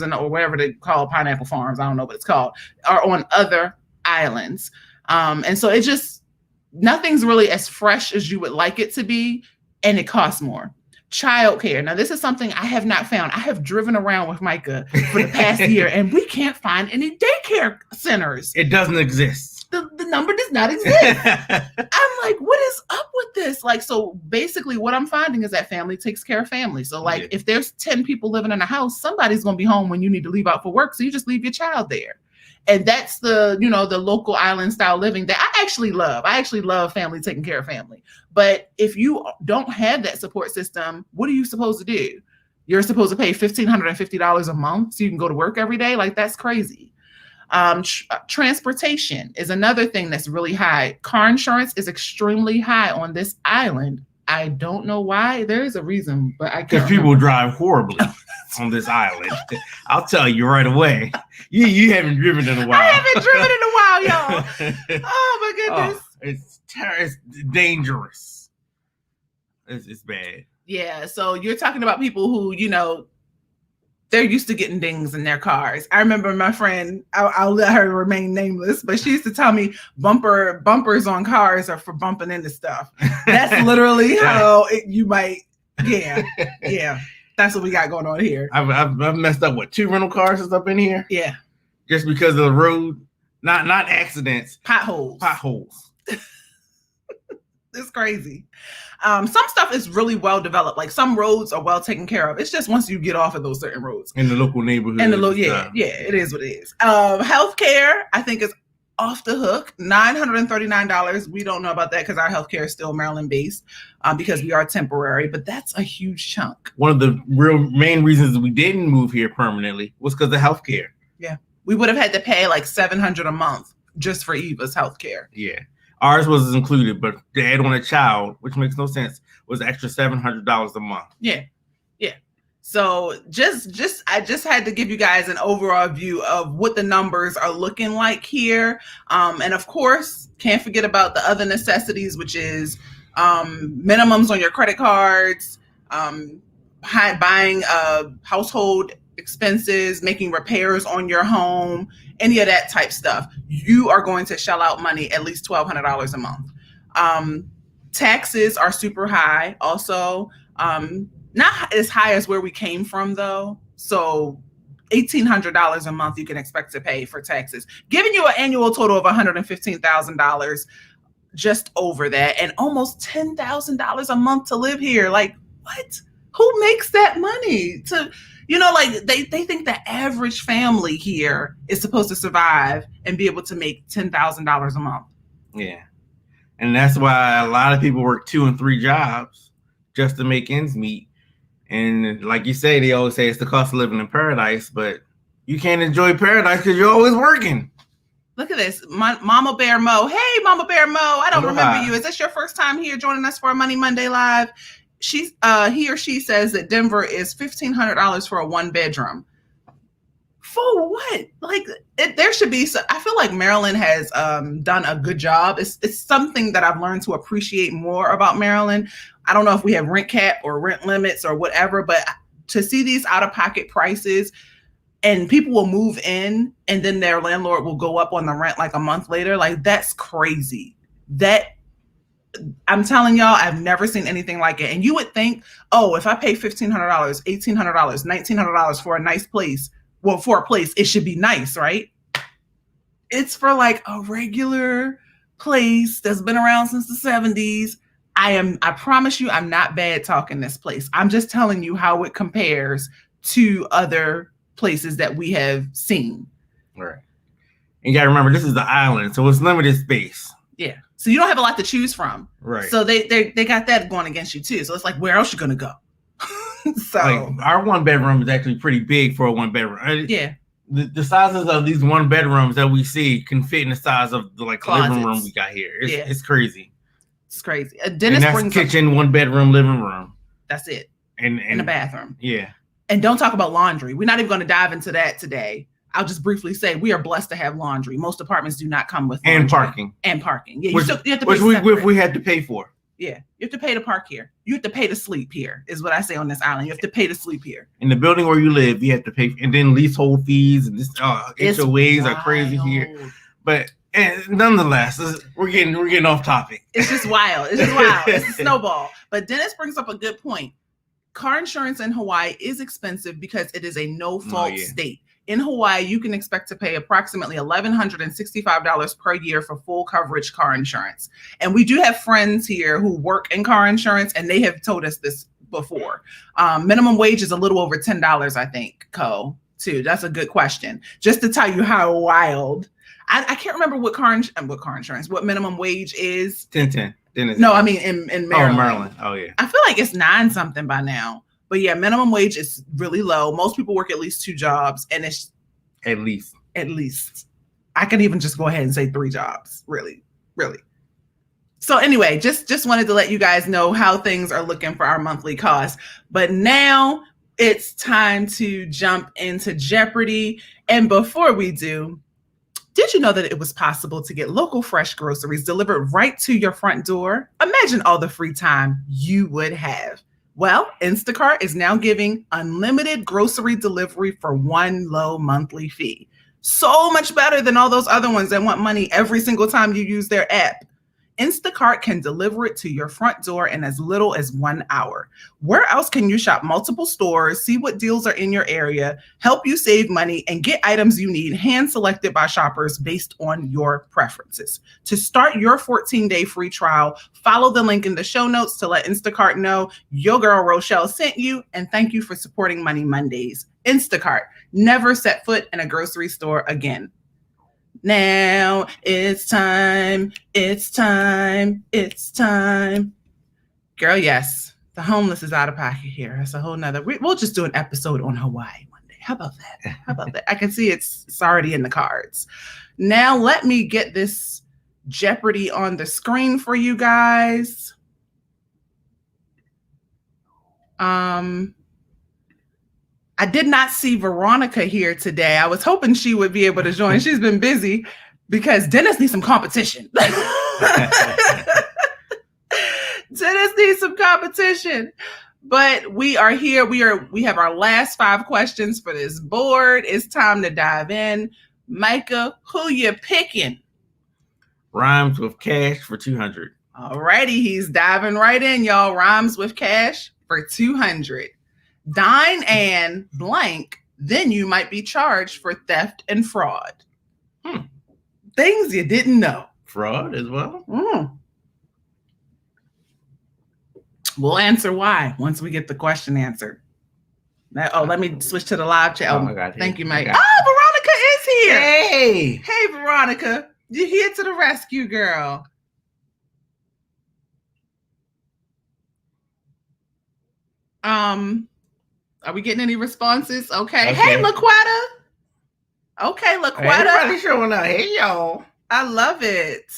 or whatever they call pineapple farms, I don't know what it's called, are on other islands. And so nothing's really as fresh as you would like it to be, and it costs more. Childcare. Now, this is something I have not found. I have driven around with Micah for the past year, and we can't find any daycare centers. It doesn't exist. The number does not exist. I'm like, what is up with this? Like, so basically what I'm finding is that family takes care of family. So like if there's 10 people living in a house, somebody's going to be home when you need to leave out for work. So you just leave your child there. And that's the local island style living that I actually love. I actually love family taking care of family. But if you don't have that support system, what are you supposed to do? You're supposed to pay $1,550 a month so you can go to work every day? Like, that's crazy. Transportation is another thing that's really high. Car insurance is extremely high on this island. I don't know why. There is a reason, but I can't. Because people drive horribly on this island. I'll tell you right away. You haven't driven in a while. I haven't driven in a while, y'all. Oh my goodness. It's dangerous. It's bad. Yeah. So you're talking about people who, they're used to getting dings in their cars. I remember my friend, I'll let her remain nameless, but she used to tell me bumpers on cars are for bumping into stuff. That's literally how you might, yeah. That's what we got going on here. I've messed up 2 rental cars and stuff in here. Yeah. Just because of the road, not accidents. Potholes. It's crazy. Some stuff is really well developed. Like some roads are well taken care of. It's just once you get off of those certain roads. In the local neighborhood. It is what it is. Healthcare, I think, is off the hook. $939. We don't know about that because our healthcare is still Maryland based because we are temporary, but that's a huge chunk. One of the real main reasons we didn't move here permanently was because of healthcare. Yeah. We would have had to pay like $700 a month just for Eva's healthcare. Yeah. Ours was included, but to add on a child, which makes no sense, was extra $700 a month. Yeah. So I just had to give you guys an overall view of what the numbers are looking like here. And of course, can't forget about the other necessities, which is minimums on your credit cards, buying household expenses, making repairs on your home, any of that type stuff. You are going to shell out money, at least $1,200 a month. Taxes are super high also. Not as high as where we came from though. So $1,800 a month you can expect to pay for taxes, giving you an annual total of $115,000, just over that, and almost $10,000 a month to live here. Like, what? Who makes that money to, like they think the average family here is supposed to survive and be able to make $10,000 a month. Yeah. And that's why a lot of people work 2 and 3 jobs just to make ends meet. And like you say, they always say it's the cost of living in paradise, but you can't enjoy paradise because you're always working. Look at this. Mama Bear Mo. Hey, Mama Bear Mo. I don't remember you. Is this your first time here joining us for a Money Monday Live? He or she says that Denver is $1,500 for a 1-bedroom. For what? Like, there should be some. I feel like Maryland has done a good job. It's something that I've learned to appreciate more about Maryland. I don't know if we have rent cap or rent limits or whatever, but to see these out-of-pocket prices, and people will move in and then their landlord will go up on the rent like a month later. Like, that's crazy. That, I'm telling y'all, I've never seen anything like it. And you would think, oh, if I pay $1,500, $1,800, $1,900 for a nice place, well, for a place, it should be nice, right? It's for like a regular place that's been around since the 70s. I promise you, I'm not bad talking this place. I'm just telling you how it compares to other places that we have seen. Right. And you gotta remember, this is the island, so it's limited space. Yeah. So you don't have a lot to choose from. Right. So they got that going against you too. So it's like, where else you gonna go? So like, our 1-bedroom is actually pretty big for a 1-bedroom. Yeah. The sizes of these 1-bedrooms that we see can fit in the size of the living room we got here. It's crazy. It's crazy. Dennis brings kitchen, 1-bedroom, living room. That's it. And a bathroom. Yeah. And don't talk about laundry. We're not even going to dive into that today. I'll just briefly say we are blessed to have laundry. Most apartments do not come with laundry. And parking. Yeah, you have to pay which we had to pay for. Yeah, you have to pay to park here. You have to pay to sleep here, is what I say on this island. You have to pay to sleep here. In the building where you live, you have to pay, and then leasehold fees and this HOAs are crazy here. But nonetheless, we're getting off topic. It's just wild. It's a snowball. But Dennis brings up a good point. Car insurance in Hawaii is expensive because it is a no-fault state. In Hawaii, you can expect to pay approximately $1,165 per year for full coverage car insurance. And we do have friends here who work in car insurance, and they have told us this before. Minimum wage is a little over $10, I think, too. That's a good question. Just to tell you how wild. I can't remember what minimum wage is. 10. No, I mean in Maryland. Oh, Maryland. Oh, yeah. I feel like it's 9 something by now. But yeah, minimum wage is really low. Most people work at least 2 jobs, and it's at least. I could even just go ahead and say 3 jobs. Really. So anyway, just wanted to let you guys know how things are looking for our monthly costs. But now it's time to jump into Jeopardy. And before we do, did you know that it was possible to get local fresh groceries delivered right to your front door? Imagine all the free time you would have. Well, Instacart is now giving unlimited grocery delivery for one low monthly fee. So much better than all those other ones that want money every single time you use their app. Instacart can deliver it to your front door in as little as 1 hour. Where else can you shop multiple stores, see what deals are in your area, help you save money, and get items you need hand-selected by shoppers based on your preferences? To start your 14-day free trial, follow the link in the show notes to let Instacart know your girl Rochelle sent you, and thank you for supporting Money Mondays. Instacart, never set foot in a grocery store again. Now it's time. Girl, yes, the homeless is out of pocket here. It's a whole nother, we'll just do an episode on Hawaii one day. How about that? I can see it's already in the cards. Now let me get this Jeopardy on the screen for you guys. I did not see Veronica here today. I was hoping she would be able to join. She's been busy because Dennis needs some competition. Dennis needs some competition. But we are here. We have our last 5 questions for this board. It's time to dive in. Micah, who you picking? Rhymes with cash for 200. Alrighty, he's diving right in, y'all. Rhymes with cash for 200. Dine and blank, then you might be charged for theft and fraud. Things you didn't know. Fraud as well? We'll answer why once we get the question answered. Let me switch to the live chat. Thank you, Mike. Veronica is here. Hey, Veronica. You're here to the rescue, girl. Are we getting any responses? Okay. Hey, LaQuetta. Okay, LaQuetta. Everybody showing up. Hey, y'all. I love it.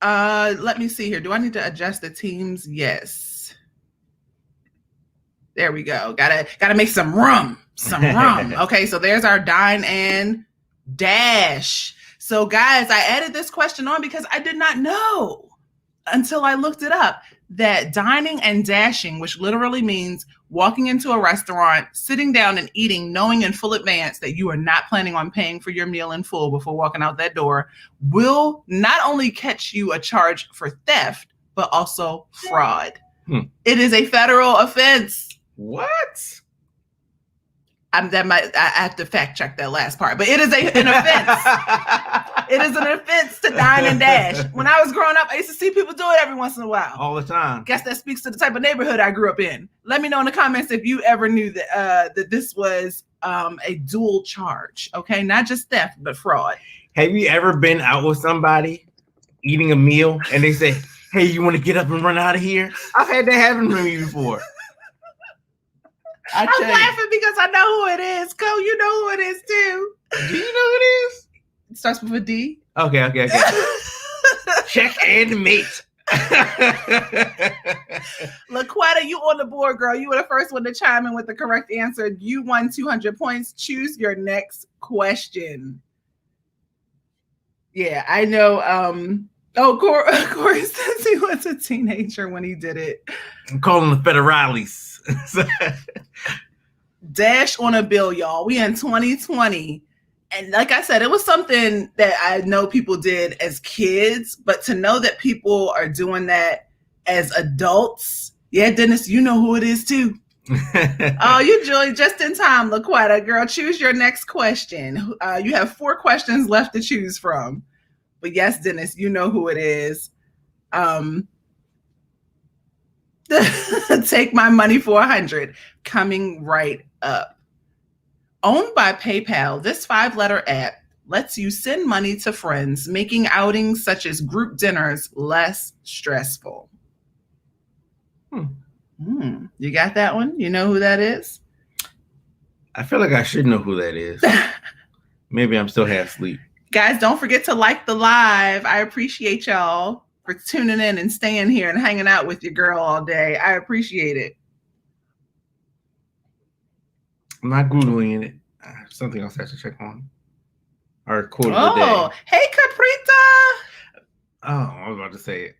Let me see here. Do I need to adjust the teams? Yes. There we go. Gotta make some rum. Okay, so there's our dine and dash. So guys, I added this question on because I did not know. until I looked it up, that dining and dashing, which literally means walking into a restaurant, sitting down and eating, knowing in full advance that you are not planning on paying for your meal in full before walking out that door, will not only catch you a charge for theft, but also fraud. It is a federal offense. What? I have to fact check that last part, but it is an offense. It is an offense to dine and dash. When I was growing up, I used to see people do it every once in a while. All the time. Guess that speaks to the type of neighborhood I grew up in. Let me know in the comments if you ever knew that that this was a dual charge. Okay, not just theft, but fraud. Have you ever been out with somebody eating a meal and they say, "Hey, you want to get up and run out of here?" I've had that happen to me before. I'm laughing because I know who it is. Cole, you know who it is too. Do you know who it is? It starts with a D. Okay. Check and mate. LaQuetta, you on the board, girl. You were the first one to chime in with the correct answer. You won 200 points. Choose your next question. Yeah, I know. Corey says he was a teenager when he did it. I'm calling the federales. Dash on a bill, y'all. We in 2020. And like I said, it was something that I know people did as kids, but to know that people are doing that as adults, yeah, Dennis, you know who it is too. Oh, you joined just in time, LaQuetta. Girl, choose your next question. You have 4 questions left to choose from. But yes, Dennis, you know who it is. Take my money for 100. Coming right up. Owned by PayPal, this 5-letter app lets you send money to friends, making outings such as group dinners less stressful. You got that one? You know who that is? I feel like I should know who that is. Maybe I'm still half asleep. Guys, don't forget to like the live. I appreciate y'all for tuning in and staying here and hanging out with your girl all day. I appreciate it. I'm not Googling it. Something else I have to check on. Our quote of the day. Oh, hey, Caprita. Oh, I was about to say it.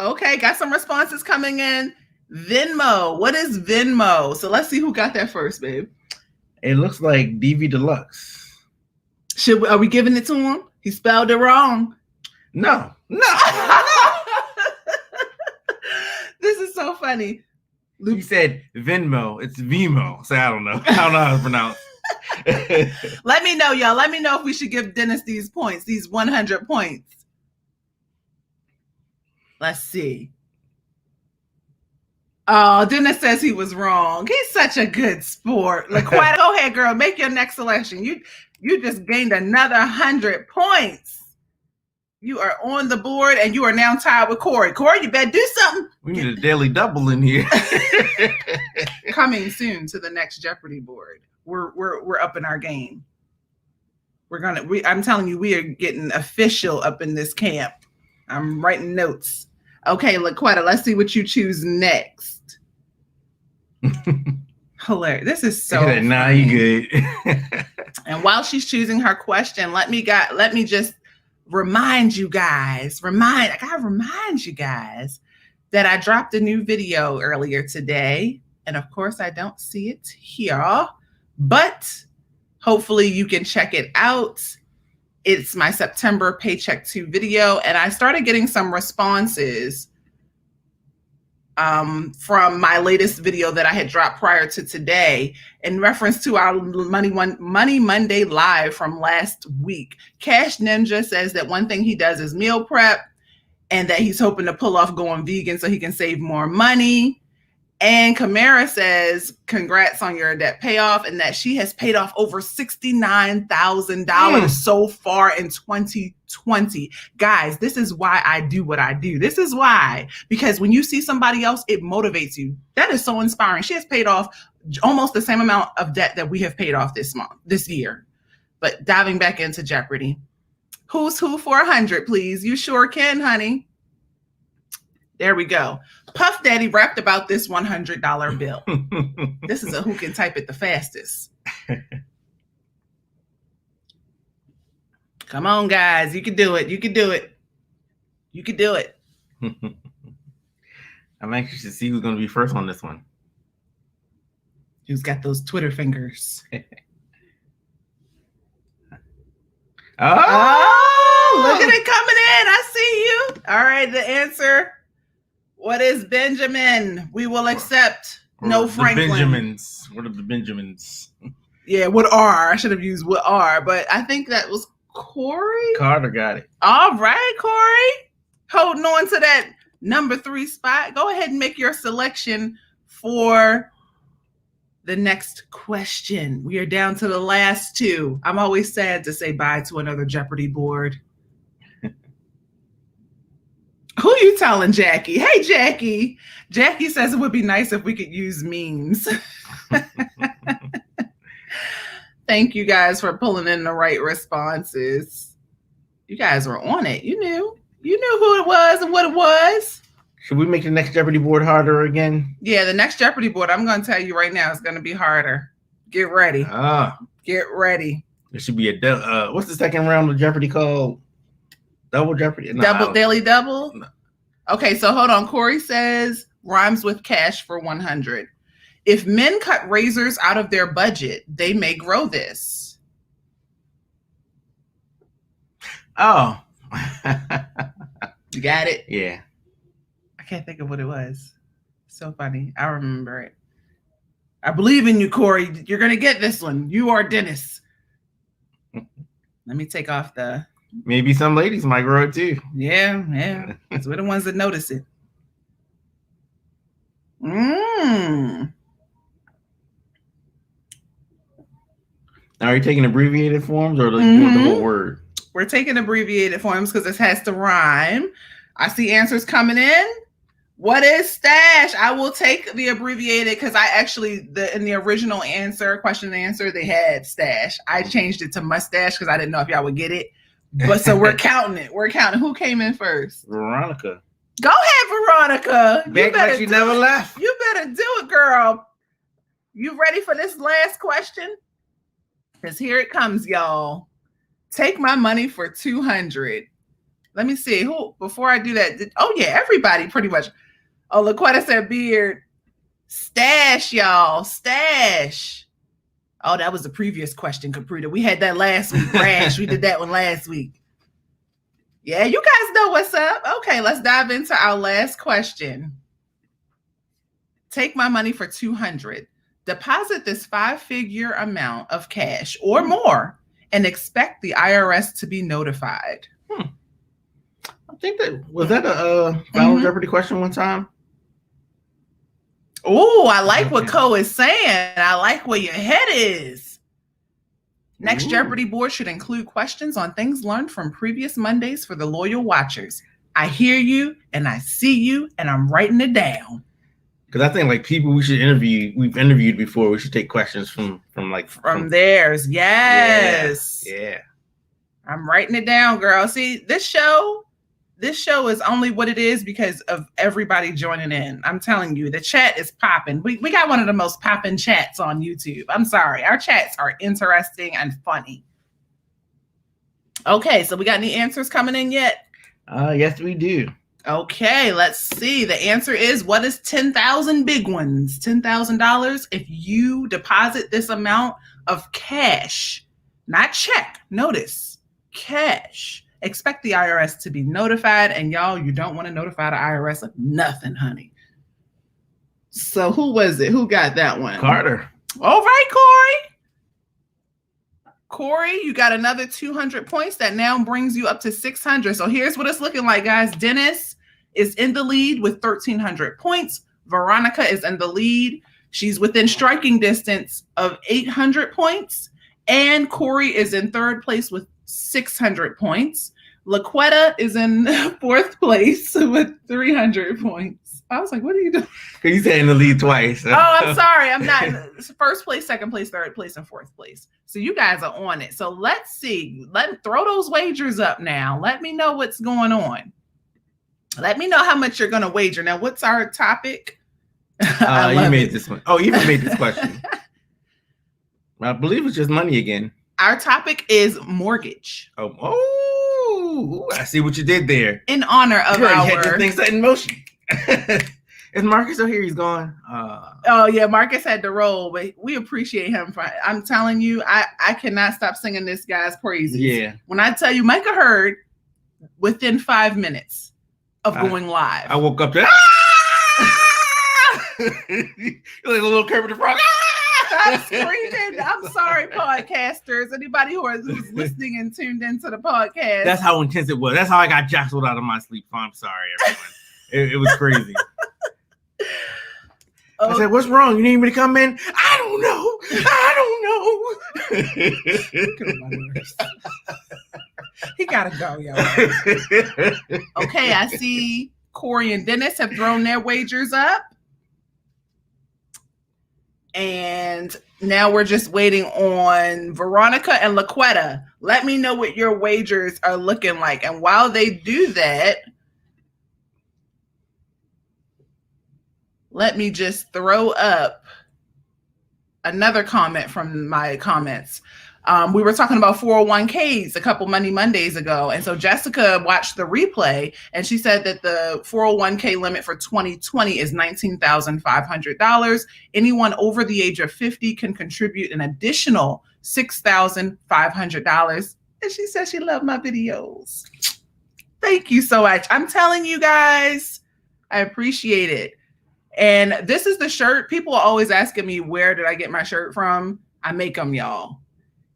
Okay, got some responses coming in. Venmo. What is Venmo? So let's see who got that first, babe. It looks like DV Deluxe. Are we giving it to him? He spelled it wrong. No. This is so funny. He said Venmo. It's Vimo. So I don't know. I don't know how to pronounce. Let me know, y'all. Let me know if we should give Dennis these points, these 100 points. Let's see. Oh, Dennis says he was wrong. He's such a good sport. LaQuetta, go ahead, girl. Make your next selection. You just gained another 100 points. You are on the board, and you are now tied with Corey. Corey, you better do something. We need a daily double in here. Coming soon to the next Jeopardy board. We're up in our game. I'm telling you, we are getting official up in this camp. I'm writing notes. Okay, LaQuetta, let's see what you choose next. Hilarious. This is so funny. Nah, you good. And while she's choosing her question, let me just remind you guys that I dropped a new video earlier today. And of course, I don't see it here, but hopefully you can check it out. It's my September Paycheck 2 video. And I started getting some responses from my latest video that I had dropped prior to today in reference to our Money Monday live from last week. Cash Ninja says that one thing he does is meal prep and that he's hoping to pull off going vegan so he can save more money. And Kamara says, congrats on your debt payoff, and that she has paid off over $69,000 so far in 2020. Guys, this is why I do what I do. This is why, because when you see somebody else, it motivates you. That is so inspiring. She has paid off almost the same amount of debt that we have paid off this year. But diving back into Jeopardy. Who's who for 100, please? You sure can, honey. There we go. Puff Daddy rapped about this $100 bill. This is a who can type it the fastest. Come on, guys. You can do it. You can do it. You could do it. I'm anxious to see who's going to be first on this one. Who's got those Twitter fingers? Oh, look at it coming in. I see you. All right, the answer. What is Benjamin? We will accept no Franklin. Benjamins. What are the Benjamins? Yeah, what are? I should have used what are, but I think that was Corey. Carter got it. All right, Corey. Holding on to that number 3 spot. Go ahead and make your selection for the next question. We are down to the last 2. I'm always sad to say bye to another Jeopardy board. Who you telling, Jackie? Hey, Jackie. Jackie says it would be nice if we could use memes. Thank you guys for pulling in the right responses. You guys were on it. You knew who it was and what it was. Should we make the next Jeopardy board harder again? Yeah, the next Jeopardy board, I'm going to tell you right now, is going to be harder. Get ready. Get ready. It should be a what's the second round of Jeopardy called? Double Jeopardy? No, Daily Double? No. Okay, so hold on. Corey says rhymes with cash for 100. If men cut razors out of their budget, they may grow this. Oh. You got it? Yeah. I can't think of what it was. So funny. I remember it. I believe in you, Corey. You're going to get this one. You are Dennis. Let me take off the... Maybe some ladies might grow it too. Yeah. Because we're the ones that notice it. Now, are you taking abbreviated forms or the whole word? We're taking abbreviated forms because this has to rhyme. I see answers coming in. What is stash? I will take the abbreviated because I actually, in the original question and answer, they had stash. I changed it to mustache because I didn't know if y'all would get it. But so we're counting it. We're counting. Who came in first? Veronica. Go ahead, Veronica. Back like she never left. You better do it, girl. You ready for this last question? Because here it comes, y'all. Take my money for 200. Let me see. Who, before I do that, everybody pretty much. Oh, Laquetta said beard. Stash, y'all. Stash. Oh, that was the previous question, Caprita. We had that last week, Rash. We did that one last week. Yeah, you guys know what's up. Okay, let's dive into our last question. Take my money for 200. Deposit this 5-figure amount of cash or more and expect the IRS to be notified. I think was that a Final Jeopardy question one time? Oh, I like what Co is saying. I like where your head is. Next Jeopardy board should include questions on things learned from previous Mondays for the loyal watchers. I hear you and I see you and I'm writing it down. Because I think people we've interviewed before, we should take questions from theirs. Yes. Yeah. I'm writing it down, girl. See, this show is only what it is because of everybody joining in. I'm telling you, the chat is popping. We got one of the most popping chats on YouTube. I'm sorry. Our chats are interesting and funny. Okay, so we got any answers coming in yet? Yes, we do. Okay, let's see. The answer is, what is 10,000 big ones? $10,000 if you deposit this amount of cash, not check. Notice, cash. Expect the IRS to be notified, and y'all, you don't want to notify the IRS of nothing, honey. So who was it? Who got that one? Carter. All right, Corey. Corey, you got another 200 points. That now brings you up to 600. So here's what it's looking like, guys. Dennis is in the lead with 1,300 points. Veronica is in the lead. She's within striking distance of 800 points. And Corey is in third place with 600 points. Laquetta is in fourth place with 300 points. I was like, what are you doing? Because you said in the lead twice. Oh, I'm sorry. I'm not. First place, second place, third place, and fourth place. So you guys are on it. So let's see. Throw those wagers up now. Let me know what's going on. Let me know how much you're going to wager. Now, what's our topic? You made this one. Oh, you even made this question. I believe it's just money again. Our topic is mortgage. Oh, Ooh, I see what you did there. In honor of Girl, you had our your thing set in motion. Is Marcus still here? He's gone. Oh yeah, Marcus had to roll, but we appreciate him for. I'm telling you, I cannot stop singing this guy's praises. Yeah. When I tell you, Micah heard within 5 minutes of going live. I woke up to like a little Kermit the Frog. I'm screaming. I'm sorry, podcasters. Anybody who's listening and tuned into the podcast. That's how intense it was. That's how I got jostled out of my sleep. I'm sorry, everyone. It was crazy. I said, "What's wrong? You need me to come in?" I don't know. He gotta go, y'all. Okay, I see Corey and Dennis have thrown their wagers up. And now we're just waiting on Veronica and Laquetta. Let me know what your wagers are looking like. And while they do that, let me just throw up another comment from my comments. We were talking about 401ks a couple Money Mondays ago. And so Jessica watched the replay and she said that the 401k limit for 2020 is $19,500. Anyone over the age of 50 can contribute an additional $6,500. And she said she loved my videos. Thank you so much. I'm telling you guys, I appreciate it. And this is the shirt. People are always asking me, where did I get my shirt from? I make them, y'all.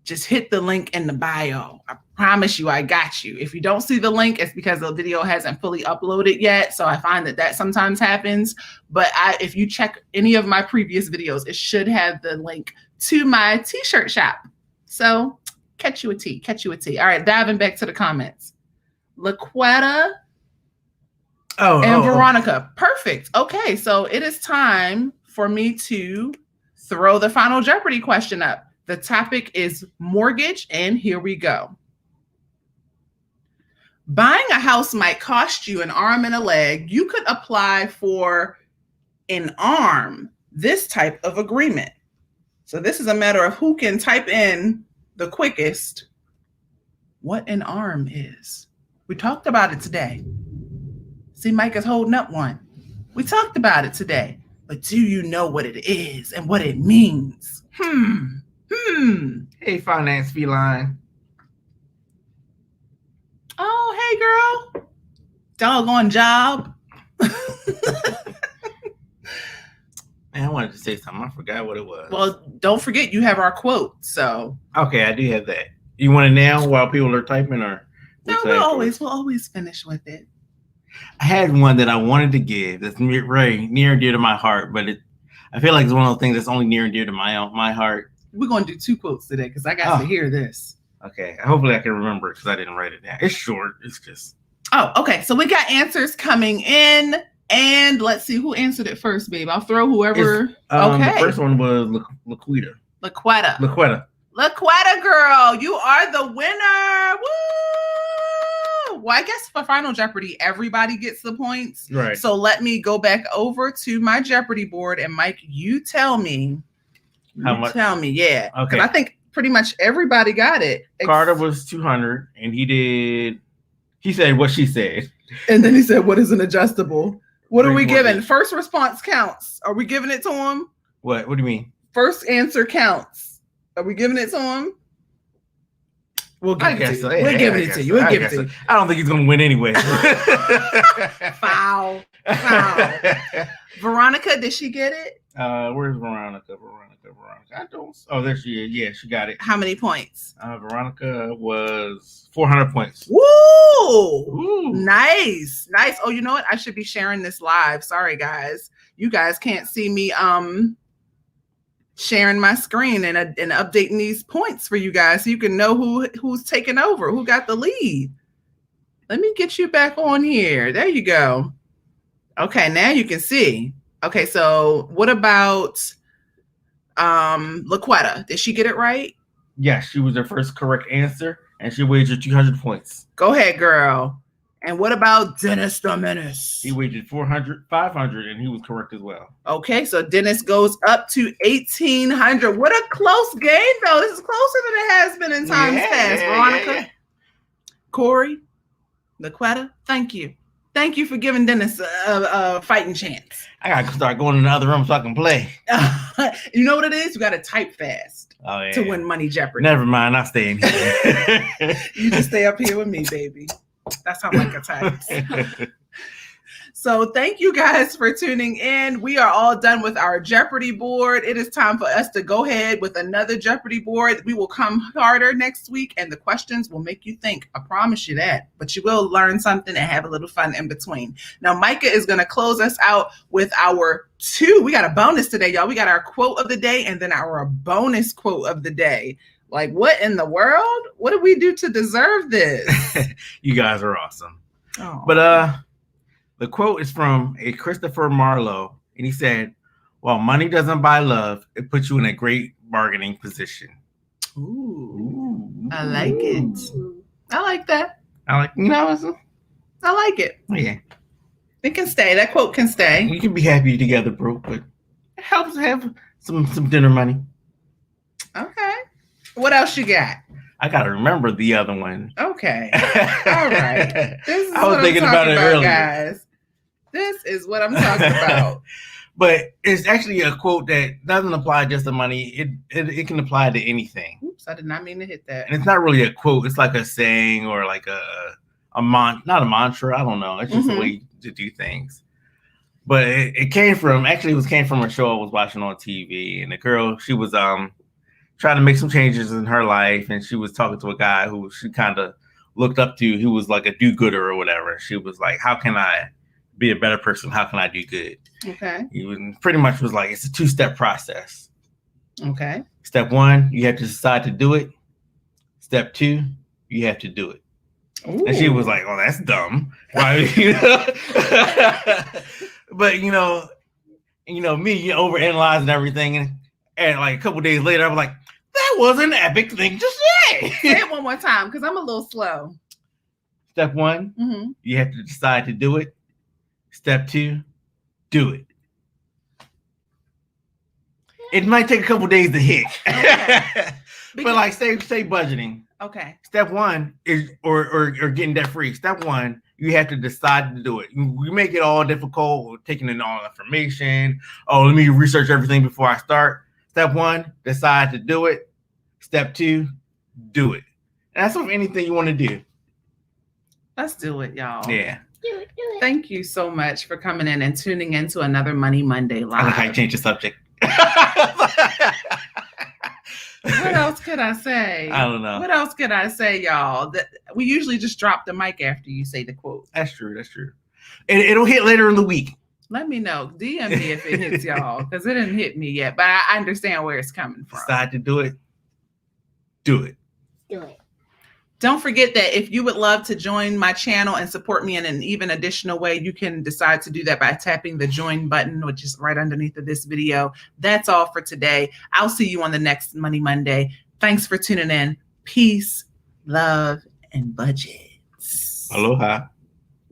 Just hit the link in the bio. I promise you, I got you. If you don't see the link, it's because the video hasn't fully uploaded yet. So I find that sometimes happens. But if you check any of my previous videos, it should have the link to my t-shirt shop. So catch you a T. All right, diving back to the comments. Laquetta and Veronica. Perfect. Okay, so it is time for me to throw the final Jeopardy question up. The topic is mortgage, and here we go. Buying a house might cost you an arm and a leg. You could apply for an ARM, this type of agreement. So this is a matter of who can type in the quickest what an ARM is. We talked about it today. See, Mike is holding up one. We talked about it today. But do you know what it is and what it means? Hey, finance feline. Oh, hey, girl. Doggone job. Man, I wanted to say something. I forgot what it was. Well, don't forget you have our quote. So okay, I do have that. You want it now while people are typing, or no? We'll always finish with it. I had one that I wanted to give that's very near and dear to my heart, but I feel like it's one of those things that's only near and dear to my heart. We're going to do 2 quotes today because I got to hear this. Okay. Hopefully I can remember it because I didn't write it down. It's short. It's just. Oh, okay. So we got answers coming in. And let's see who answered it first, babe. I'll throw whoever. Okay. The first one was Laquetta. Laquetta, girl. You are the winner. Woo! Well, I guess for Final Jeopardy, everybody gets the points. Right. So let me go back over to my Jeopardy board. And Mike, you tell me. How much? Tell me, yeah. Okay. I think pretty much everybody got it. Carter was 200, and he said what she said. And then he said, what is an adjustable? What are we giving? First response counts. Are we giving it to him? What do you mean? First answer counts. Are we giving it to him? We'll give it to you. We're giving it to you. I don't think he's going to win anyway. Foul. Veronica, did she get it? Where's Veronica? I don't. Oh, there she is. Yeah, she got it. How many points? Veronica was 400 points. Woo! Nice. Oh, you know what? I should be sharing this live. Sorry, guys. You guys can't see me sharing my screen and updating these points for you guys so you can know who's taking over, who got the lead. Let me get you back on here. There you go. Okay, now you can see. Okay, so what about Laquetta? Did she get it right? Yes, she was her first correct answer, and she wagered 200 points. Go ahead, girl. And what about Dennis the Menace? He wagered 500, and he was correct as well. Okay, so Dennis goes up to 1,800. What a close game, though. This is closer than it has been in times past. Veronica? Corey? LaQuetta, thank you. Thank you for giving Dennis a fighting chance. I got to start going in the other room so I can play. You know what it is? You got to type fast to win Money Jeopardy. Never mind. I'll stay in here. You just stay up here with me, baby. That's how Micah types. So thank you guys for tuning in. We are all done with our Jeopardy board. It is time for us to go ahead with another Jeopardy board. We will come harder next week, and the questions will make you think. I promise you that. But you will learn something and have a little fun in between. Now, Micah is going to close us out with our we got a bonus today, y'all. We got our quote of the day and then our bonus quote of the day. Like, what in the world? What did we do to deserve this? You guys are awesome. Oh. But the quote is from a Christopher Marlowe, and he said, "While money doesn't buy love, it puts you in a great bargaining position." Ooh. I like it. I like that. I like it. Yeah. It can stay. That quote can stay. You can be happy together, bro, but it helps have some dinner money. Okay. What else you got? I gotta remember the other one. Okay. All right. This is I was thinking about it earlier, guys. This is what I'm talking about. But it's actually a quote that doesn't apply just to money. It can apply to anything. Oops, I did not mean to hit that. And it's not really a quote. It's like a saying or like not a mantra. I don't know. It's just a way to do things. But it came from a show I was watching on TV, and the girl, she was trying to make some changes in her life, and she was talking to a guy who she kind of looked up to, who was like a do-gooder or whatever. She was like, "How can I be a better person? How can I do good?" Okay. He pretty much was like, it's a 2-step process. Okay. Step 1, you have to decide to do it. Step 2, you have to do it. Ooh. And she was like, "Oh, that's dumb." Right? But me, overanalyzing everything, and like a couple days later, I was like, that was an epic thing to say. Say it one more time, because I'm a little slow. Step 1, you have to decide to do it. Step 2, do it. It might take a couple days to hit. Okay. But like say budgeting. Okay. Step 1 is or getting debt free. Step 1, you have to decide to do it. We make it all difficult, taking in all information. Oh, let me research everything before I start. Step 1, decide to do it. Step 2, do it. And that's with anything you want to do. Let's do it, y'all. Yeah. Do it. Thank you so much for coming in and tuning into another Money Monday Live. I like how you changed the subject. What else could I say? I don't know. What else could I say, y'all? We usually just drop the mic after you say the quote. That's true. And it'll hit later in the week. Let me know. DM me if it hits y'all, because it didn't hit me yet. But I understand where it's coming from. Decide to do it. Do it. Do it. Don't forget that if you would love to join my channel and support me in an even additional way, you can decide to do that by tapping the join button, which is right underneath of this video. That's all for today. I'll see you on the next Money Monday. Thanks for tuning in. Peace, love, and budgets. Aloha.